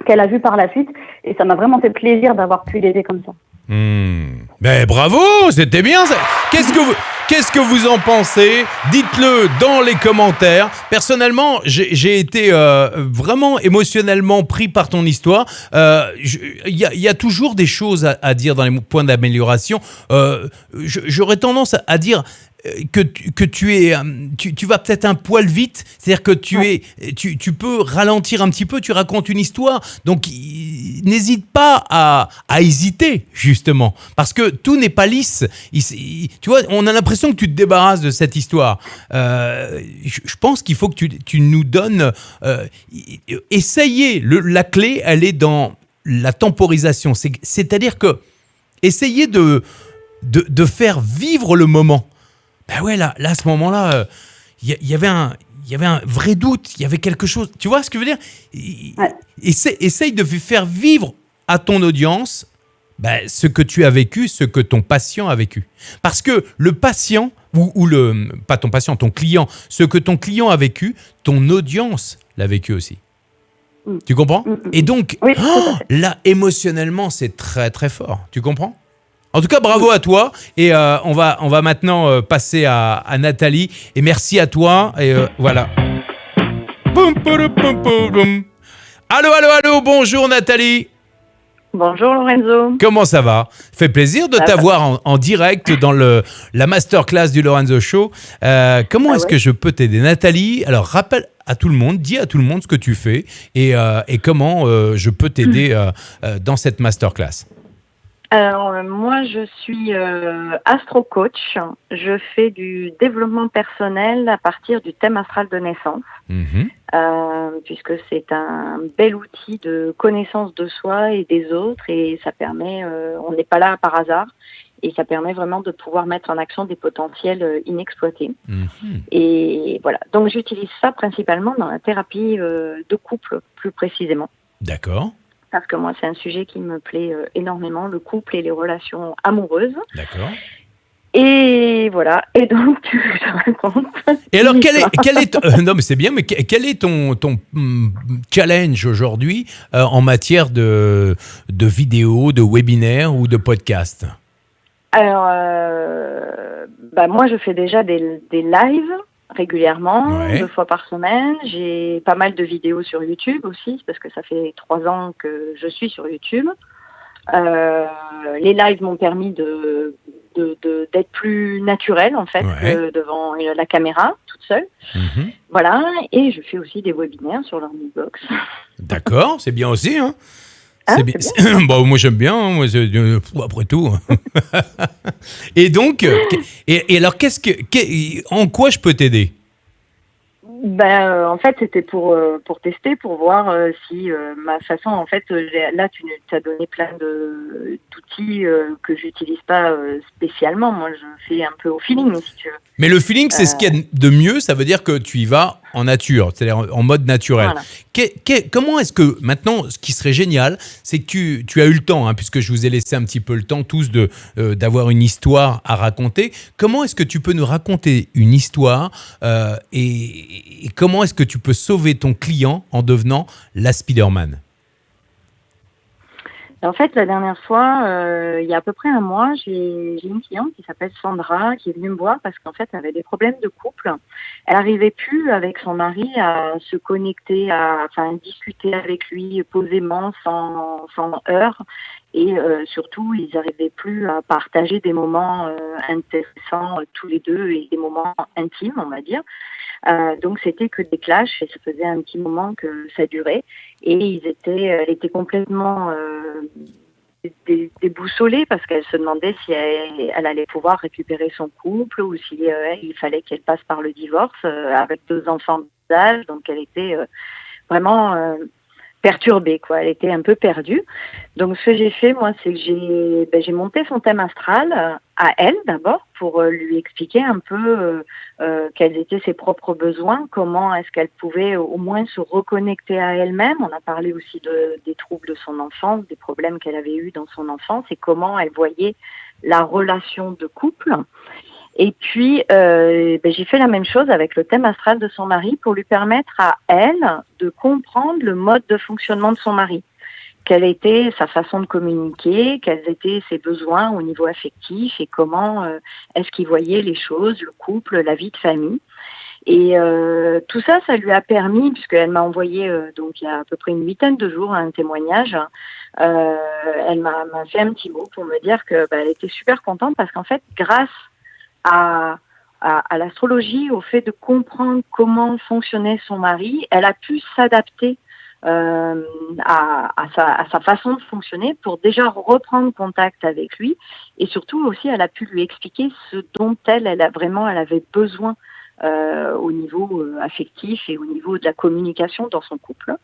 qu'elle a vu par la suite. Et ça m'a vraiment fait plaisir d'avoir pu l'aider comme ça. Ben bravo, c'était bien ça. Qu'est-ce que vous en pensez? Dites-le dans les commentaires. Personnellement, j'ai été vraiment émotionnellement pris par ton histoire. Il y a toujours des choses à dire dans les points d'amélioration. J'aurais tendance à dire que tu vas peut-être un poil vite, c'est-à-dire que tu peux ralentir un petit peu, tu racontes une histoire, donc n'hésite pas à hésiter justement, parce que tout n'est pas lisse. Tu vois, on a l'impression que tu te débarrasses de cette histoire. Je pense qu'il faut que tu nous donnes. Essayez. La clé, elle est dans la temporisation, c'est-à-dire que essayez de faire vivre le moment. Ben ouais, là à ce moment-là, il y avait un vrai doute, il y avait quelque chose. Tu vois ce que je veux dire? Essaye de faire vivre à ton audience ce que tu as vécu, ce que ton patient a vécu. Parce que le patient, pas ton patient, ton client, ce que ton client a vécu, ton audience l'a vécu aussi. Tu comprends? Et donc, là, émotionnellement, c'est très très fort. Tu comprends? En tout cas, bravo à toi. Et on va maintenant passer à Nathalie. Et merci à toi. Et voilà. Allô, bonjour Nathalie. Bonjour Lorenzo. Comment ça va? Fait plaisir de t'avoir en direct dans la masterclass du Lorenzo Show. Comment est-ce que je peux t'aider, Nathalie? Alors, rappelle à tout le monde, dis à tout le monde ce que tu fais et comment je peux t'aider dans cette masterclass. Alors, moi, je suis astro-coach. Je fais du développement personnel à partir du thème astral de naissance, puisque c'est un bel outil de connaissance de soi et des autres, et ça permet, on n'est pas là par hasard, et ça permet vraiment de pouvoir mettre en action des potentiels inexploités. Et voilà, donc j'utilise ça principalement dans la thérapie de couple, plus précisément. D'accord. Parce que moi, c'est un sujet qui me plaît énormément, le couple et les relations amoureuses. D'accord. Et voilà. Et donc, tu veux que je raconte? Et alors, quel est non, mais c'est bien, mais quel est ton challenge aujourd'hui en matière de vidéos, de webinaires ou de podcasts? Alors, moi, je fais déjà des lives régulièrement, 2 fois par semaine. J'ai pas mal de vidéos sur YouTube aussi, parce que ça fait 3 ans que je suis sur YouTube. Les lives m'ont permis d'être plus naturelle, en fait, devant la caméra, toute seule. Voilà, et je fais aussi des webinaires sur l'Ornibox. D'accord, c'est bien aussi, hein. C'est bien. Bon, moi j'aime bien, hein, après tout. Et donc, et alors en quoi je peux t'aider? En fait, c'était pour tester, pour voir si ma façon, en fait, là, tu as donné plein d'outils que j'utilise pas spécialement. Moi, je fais un peu au feeling, si tu veux. Mais le feeling, c'est ce qu'il y a de mieux, ça veut dire que tu y vas en nature, c'est-à-dire en mode naturel. Voilà. Comment est-ce que, maintenant, ce qui serait génial, c'est que tu as eu le temps, hein, puisque je vous ai laissé un petit peu le temps tous d'avoir une histoire à raconter. Comment est-ce que tu peux nous raconter une histoire et comment est-ce que tu peux sauver ton client en devenant la Spider-Man? En fait, la dernière fois, il y a à peu près un mois, j'ai une cliente qui s'appelle Sandra qui est venue me voir parce qu'en fait, elle avait des problèmes de couple. Elle n'arrivait plus avec son mari à se connecter, à discuter avec lui posément, sans heurts. Et surtout, ils n'arrivaient plus à partager des moments intéressants tous les deux et des moments intimes, on va dire. Donc c'était que des clashs et ça faisait un petit moment que ça durait et elle était complètement déboussolée parce qu'elle se demandait si elle allait pouvoir récupérer son couple ou si il fallait qu'elle passe par le divorce avec 2 enfants d'âge. Donc elle était vraiment perturbée, quoi. Elle était un peu perdue. Donc ce que j'ai fait, moi, c'est que j'ai monté son thème astral à elle d'abord pour lui expliquer un peu quels étaient ses propres besoins, comment est-ce qu'elle pouvait au moins se reconnecter à elle-même. On a parlé aussi des troubles de son enfance, des problèmes qu'elle avait eus dans son enfance et comment elle voyait la relation de couple. Et puis, j'ai fait la même chose avec le thème astral de son mari pour lui permettre à elle de comprendre le mode de fonctionnement de son mari. Quelle était sa façon de communiquer, quels étaient ses besoins au niveau affectif et comment est-ce qu'il voyait les choses, le couple, la vie de famille. Et tout ça, ça lui a permis, puisqu'elle m'a envoyé, donc il y a à peu près une 8aine de jours, un témoignage. Elle m'a fait un petit mot pour me dire que elle était super contente parce qu'en fait, grâce à l'astrologie, au fait de comprendre comment fonctionnait son mari, elle a pu s'adapter à sa façon de fonctionner pour déjà reprendre contact avec lui, et surtout aussi elle a pu lui expliquer ce dont elle avait besoin au niveau affectif et au niveau de la communication dans son couple.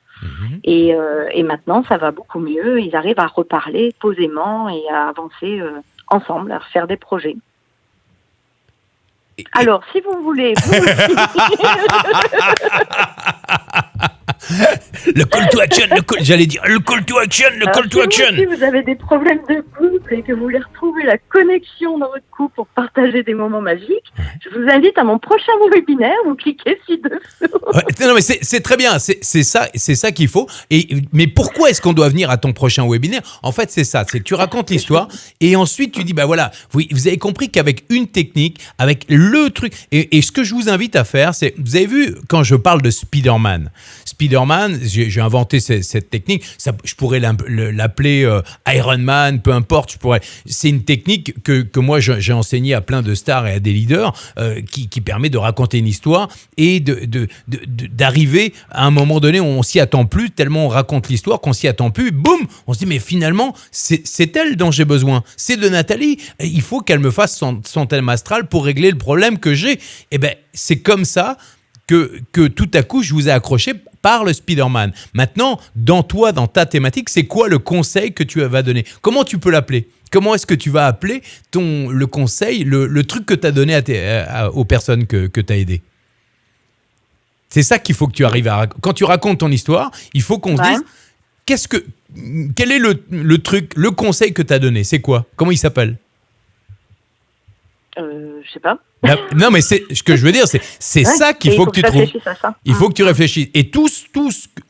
Et maintenant ça va beaucoup mieux, ils arrivent à reparler posément et à avancer ensemble, à refaire des projets. Alors, si vous voulez, vous aussi. Le call to action, j'allais dire le call to action, le call to action. Si vous avez des problèmes de couple et que vous voulez retrouver la connexion dans votre couple pour partager des moments magiques, je vous invite à mon prochain webinaire. Vous cliquez ci-dessous. Ouais, non mais c'est très bien, c'est ça qu'il faut. Mais pourquoi est-ce qu'on doit venir à ton prochain webinaire ? En fait, c'est ça, c'est que tu racontes l'histoire et ensuite tu dis voilà, vous avez compris qu'avec une technique, avec le truc et ce que je vous invite à faire, c'est, vous avez vu quand je parle de Spider-Man, j'ai inventé cette technique. Je pourrais l'appeler Iron Man, peu importe. C'est une technique que moi j'ai enseignée à plein de stars et à des leaders qui permet de raconter une histoire et d'arriver à un moment donné où on s'y attend plus, tellement on raconte l'histoire qu'on s'y attend plus. Boum, on se dit mais finalement c'est elle dont j'ai besoin. C'est de Nathalie. Il faut qu'elle me fasse son thème astral pour régler le problème que j'ai. Et c'est comme ça que tout à coup, je vous ai accroché par le Spider-Man. Maintenant, dans ta thématique, c'est quoi le conseil que tu vas donner ? Comment tu peux l'appeler ? Comment est-ce que tu vas appeler le conseil, le truc que tu as donné aux personnes que tu as aidées ? C'est ça qu'il faut que tu arrives à... Quand tu racontes ton histoire, il faut qu'on se dise, quel est le truc, le conseil que tu as donné ? C'est quoi ? Comment il s'appelle ? Je sais pas. Non, mais ce que je veux dire, c'est ça qu'il faut que tu trouves. Il faut que tu réfléchisses. Et tous,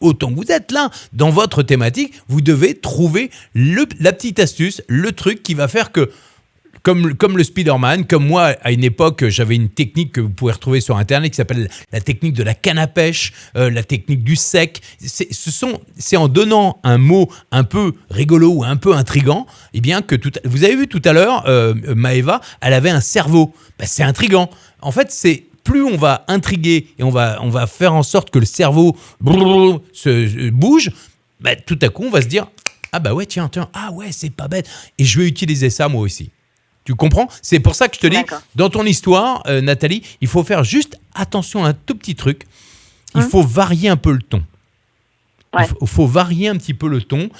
autant que vous êtes là, dans votre thématique, vous devez trouver la petite astuce, le truc qui va faire que, comme le Spider-Man, comme moi, à une époque, j'avais une technique que vous pouvez retrouver sur Internet qui s'appelle la technique de la canne à pêche, la technique du sec. C'est en donnant un mot un peu rigolo ou un peu intriguant, eh bien que vous avez vu tout à l'heure, Maëva, elle avait un cerveau. C'est intriguant. En fait, c'est plus on va intriguer et on va faire en sorte que le cerveau se bouge, tout à coup, on va se dire tiens, c'est pas bête. Et je vais utiliser ça moi aussi. Tu comprends ? C'est pour ça que je te dis, dans ton histoire, Nathalie, il faut faire juste attention à un tout petit truc. Il faut varier un peu le ton. Il faut varier un petit peu le ton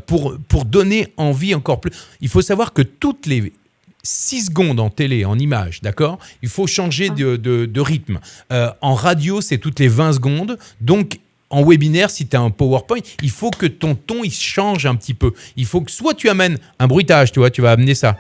pour donner envie encore plus. Il faut savoir que toutes les 6 secondes en télé, en image, d'accord ? Il faut changer de rythme. En radio, c'est toutes les 20 secondes. Donc, en webinaire, si tu as un PowerPoint, il faut que ton ton il change un petit peu. Il faut que soit tu amènes un bruitage, tu vas amener ça.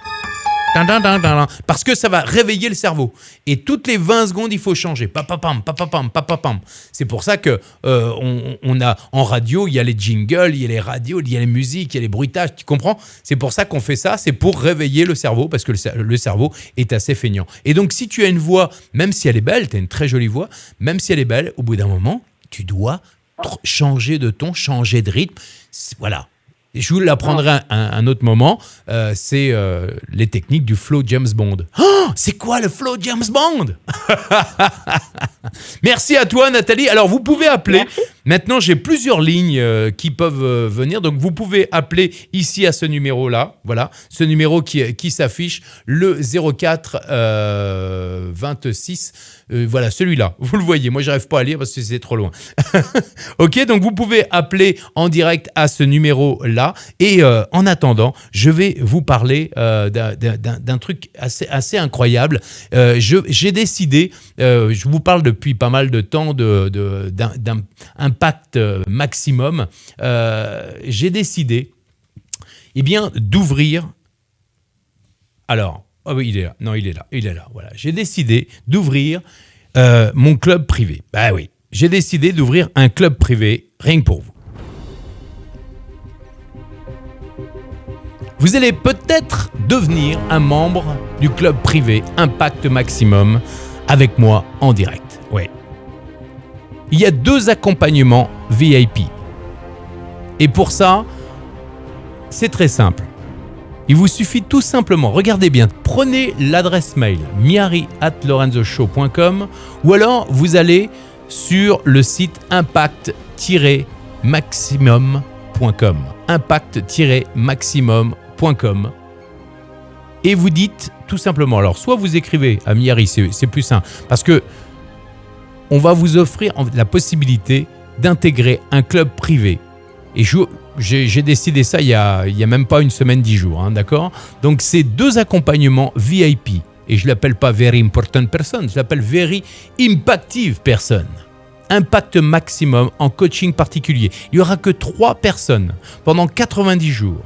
Parce que ça va réveiller le cerveau. Et toutes les 20 secondes, il faut changer. Papapam, papapam, papapam. C'est pour ça que on a en radio, il y a les jingles, il y a les radios, il y a les musiques, il y a les bruitages. Tu comprends ? C'est pour ça qu'on fait ça. C'est pour réveiller le cerveau parce que le cerveau est assez feignant. Et donc, si tu as une voix, même si elle est belle, tu as une très jolie voix, même si elle est belle, au bout d'un moment, tu dois changer de ton, changer de rythme. Voilà. Je vous l'apprendrai un autre moment. C'est les techniques du flow James Bond. Oh, c'est quoi le flow James Bond ? Merci à toi, Nathalie. Alors, vous pouvez appeler. Merci. Maintenant, j'ai plusieurs lignes qui peuvent venir. Donc, vous pouvez appeler ici à ce numéro-là. Voilà, ce numéro qui s'affiche, le 04 26. Voilà, celui-là. Vous le voyez. Moi, j'arrive pas à lire parce que c'est trop loin. Ok, donc vous pouvez appeler en direct à ce numéro-là. Et en attendant, je vais vous parler d'un truc assez incroyable. J'ai décidé, je vous parle depuis pas mal de temps d'un impact maximum. J'ai décidé d'ouvrir. Alors, Oh oui, il est là. Non, il est là. Voilà. J'ai décidé d'ouvrir mon club privé. Bah oui, j'ai décidé d'ouvrir un club privé rien que pour vous. Vous allez peut-être devenir un membre du club privé Impact Maximum avec moi en direct. Oui. Il y a 2 accompagnements VIP. Et pour ça, c'est très simple. Il vous suffit tout simplement, regardez bien, prenez l'adresse mail miari@lorenzoshow.com ou alors vous allez sur le site impact-maximum.com. impact-maximum.com et vous dites tout simplement, alors soit vous écrivez à Miari, c'est plus simple, parce que on va vous offrir la possibilité d'intégrer un club privé. Et j'ai décidé ça il y a même pas une semaine, 10 jours, hein, d'accord ? Donc c'est 2 accompagnements VIP. Et je ne l'appelle pas Very Important Person, je l'appelle Very Impactive Person. Impact maximum en coaching particulier. Il n'y aura que 3 personnes pendant 90 jours.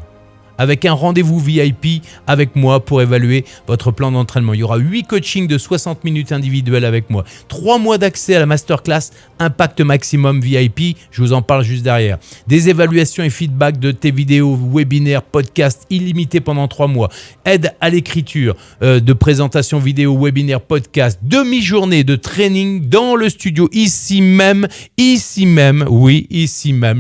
Avec un rendez-vous VIP avec moi pour évaluer votre plan d'entraînement. Il y aura 8 coachings de 60 minutes individuels avec moi. 3 mois d'accès à la masterclass Impact Maximum VIP, je vous en parle juste derrière. Des évaluations et feedback de tes vidéos, webinaires, podcasts illimités pendant 3 mois. Aide à l'écriture de présentation vidéo, webinaire, podcast. Demi-journée de training dans le studio, ici même,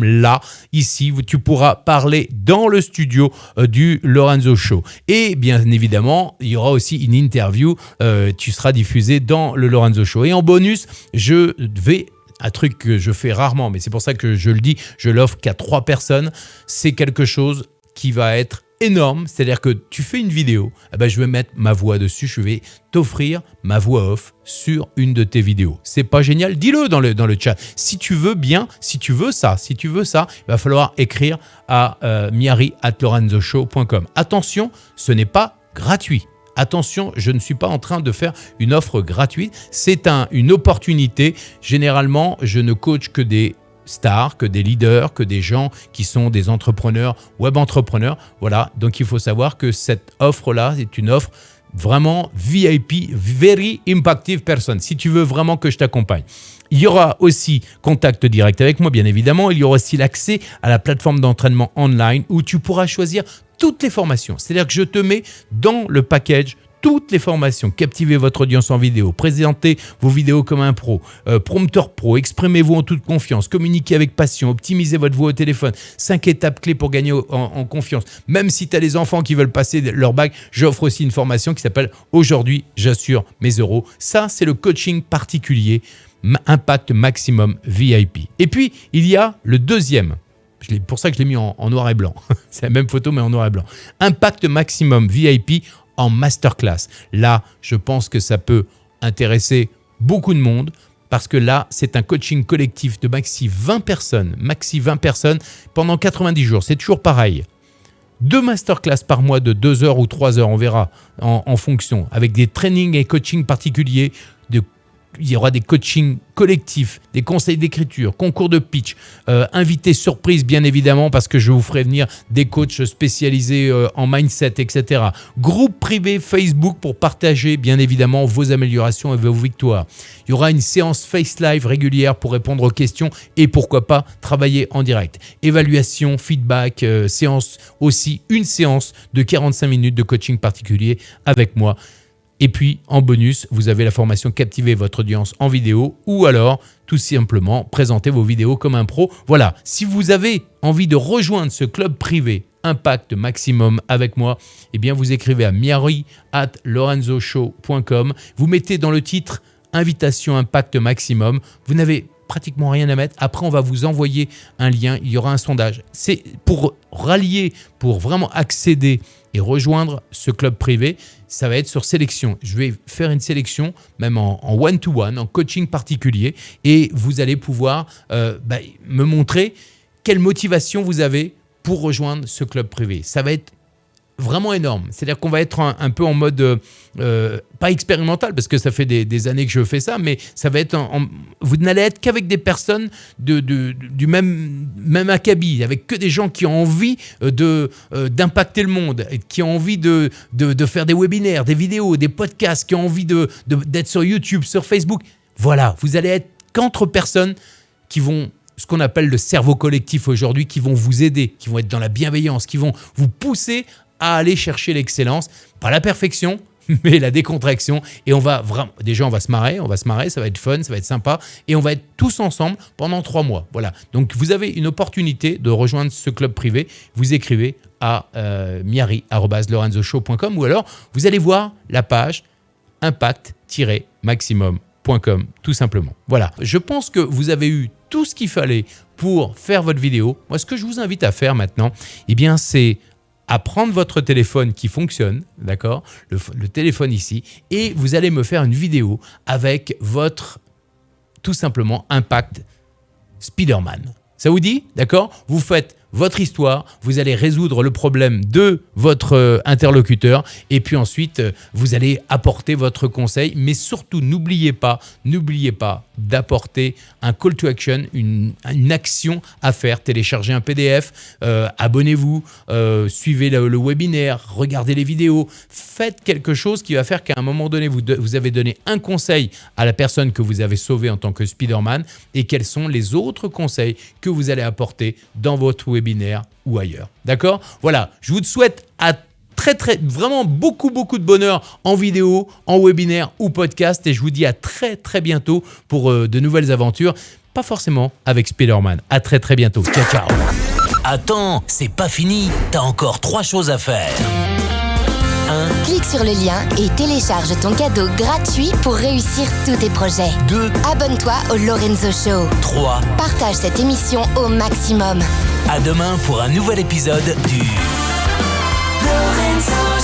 là, ici, tu pourras parler dans le studio du Lorenzo Show. Et bien évidemment, il y aura aussi une interview, tu seras diffusé dans le Lorenzo Show. Et en bonus, je vais, un truc que je fais rarement, mais c'est pour ça que je le dis, je l'offre qu'à 3 personnes, c'est quelque chose qui va être énorme, c'est-à-dire que tu fais une vidéo, je vais mettre ma voix dessus, je vais t'offrir ma voix off sur une de tes vidéos. C'est pas génial ? Dis-le dans le chat. Si tu veux ça, il va falloir écrire à miari@lorenzoshow.com. Attention, ce n'est pas gratuit. Attention, je ne suis pas en train de faire une offre gratuite. C'est une opportunité. Généralement, je ne coach que des stars, que des leaders, que des gens qui sont des entrepreneurs, web entrepreneurs. Voilà, donc il faut savoir que cette offre-là est une offre vraiment VIP, Very Impactive Person, si tu veux vraiment que je t'accompagne. Il y aura aussi contact direct avec moi, bien évidemment. Il y aura aussi l'accès à la plateforme d'entraînement online où tu pourras choisir toutes les formations. C'est-à-dire que je te mets dans le package toutes les formations. Captivez votre audience en vidéo, présentez vos vidéos comme un pro, prompteur pro, exprimez-vous en toute confiance, communiquez avec passion, optimisez votre voix au téléphone, 5 étapes clés pour gagner en confiance. Même si tu as des enfants qui veulent passer leur bac, j'offre aussi une formation qui s'appelle « Aujourd'hui, j'assure mes euros ». Ça, c'est le coaching particulier Impact Maximum VIP. Et puis, il y a le deuxième. C'est pour ça que je l'ai mis en noir et blanc. C'est la même photo, mais en noir et blanc. Impact Maximum VIP en masterclass. Là, je pense que ça peut intéresser beaucoup de monde parce que là, c'est un coaching collectif de maxi 20 personnes pendant 90 jours. C'est toujours pareil. 2 masterclass par mois de 2 heures ou 3 heures, on verra en fonction, avec des trainings et coachings particuliers. Il y aura des coachings collectifs, des conseils d'écriture, concours de pitch, invités surprise bien évidemment parce que je vous ferai venir des coachs spécialisés en mindset, etc. Groupe privé Facebook pour partager bien évidemment vos améliorations et vos victoires. Il y aura une séance Face Live régulière pour répondre aux questions et pourquoi pas travailler en direct. Évaluation, feedback, séance aussi, une séance de 45 minutes de coaching particulier avec moi. Et puis, en bonus, vous avez la formation Captiver votre audience en vidéo ou alors, tout simplement, présenter vos vidéos comme un pro. Voilà, si vous avez envie de rejoindre ce club privé Impact Maximum avec moi, eh bien, vous écrivez à miari@lorenzoshow.com. Vous mettez dans le titre « Invitation Impact Maximum ». Vous n'avez pratiquement rien à mettre. Après, on va vous envoyer un lien. Il y aura un sondage. C'est pour rallier, pour vraiment accéder et rejoindre ce club privé. Ça va être sur sélection. Je vais faire une sélection, même en one-to-one, en coaching particulier. Et vous allez pouvoir me montrer quelle motivation vous avez pour rejoindre ce club privé. Ça va être vraiment énorme. C'est-à-dire qu'on va être un peu en mode, pas expérimental, parce que ça fait des années que je fais ça, mais ça va être vous n'allez être qu'avec des personnes du même acabit, avec que des gens qui ont envie d'impacter le monde, qui ont envie de faire des webinaires, des vidéos, des podcasts, qui ont envie d'être sur YouTube, sur Facebook. Voilà, vous allez être qu'entre personnes qui vont, ce qu'on appelle le cerveau collectif aujourd'hui, qui vont vous aider, qui vont être dans la bienveillance, qui vont vous pousser à aller chercher l'excellence, pas la perfection, mais la décontraction. Et on va se marrer, ça va être fun, ça va être sympa, et on va être tous ensemble pendant 3 mois. Voilà. Donc vous avez une opportunité de rejoindre ce club privé. Vous écrivez à miari@lorenzoshow.com, ou alors vous allez voir la page impact-maximum.com, tout simplement. Voilà. Je pense que vous avez eu tout ce qu'il fallait pour faire votre vidéo. Moi, ce que je vous invite à faire maintenant, c'est à prendre votre téléphone qui fonctionne, d'accord, le téléphone ici, et vous allez me faire une vidéo avec votre, tout simplement, Impact Spider-Man. Ça vous dit, d'accord? Vous faites votre histoire, vous allez résoudre le problème de votre interlocuteur, et puis ensuite, vous allez apporter votre conseil, mais surtout, n'oubliez pas d'apporter un call to action, une action à faire. Téléchargez un PDF, abonnez-vous, suivez le webinaire, regardez les vidéos, faites quelque chose qui va faire qu'à un moment donné, vous avez donné un conseil à la personne que vous avez sauvée en tant que Spider-Man, et quels sont les autres conseils que vous allez apporter dans votre webinaire ou ailleurs. D'accord? Voilà, je vous souhaite vraiment beaucoup de bonheur en vidéo, en webinaire ou podcast, et je vous dis à très bientôt pour de nouvelles aventures, pas forcément avec Spider-Man. À très bientôt. Ciao. Attends, c'est pas fini. T'as encore 3 choses à faire. 1. Clique sur le lien et télécharge ton cadeau gratuit pour réussir tous tes projets. 2. Abonne-toi au Lorenzo Show. 3. Partage cette émission au maximum. À demain pour un nouvel épisode du Lorenzo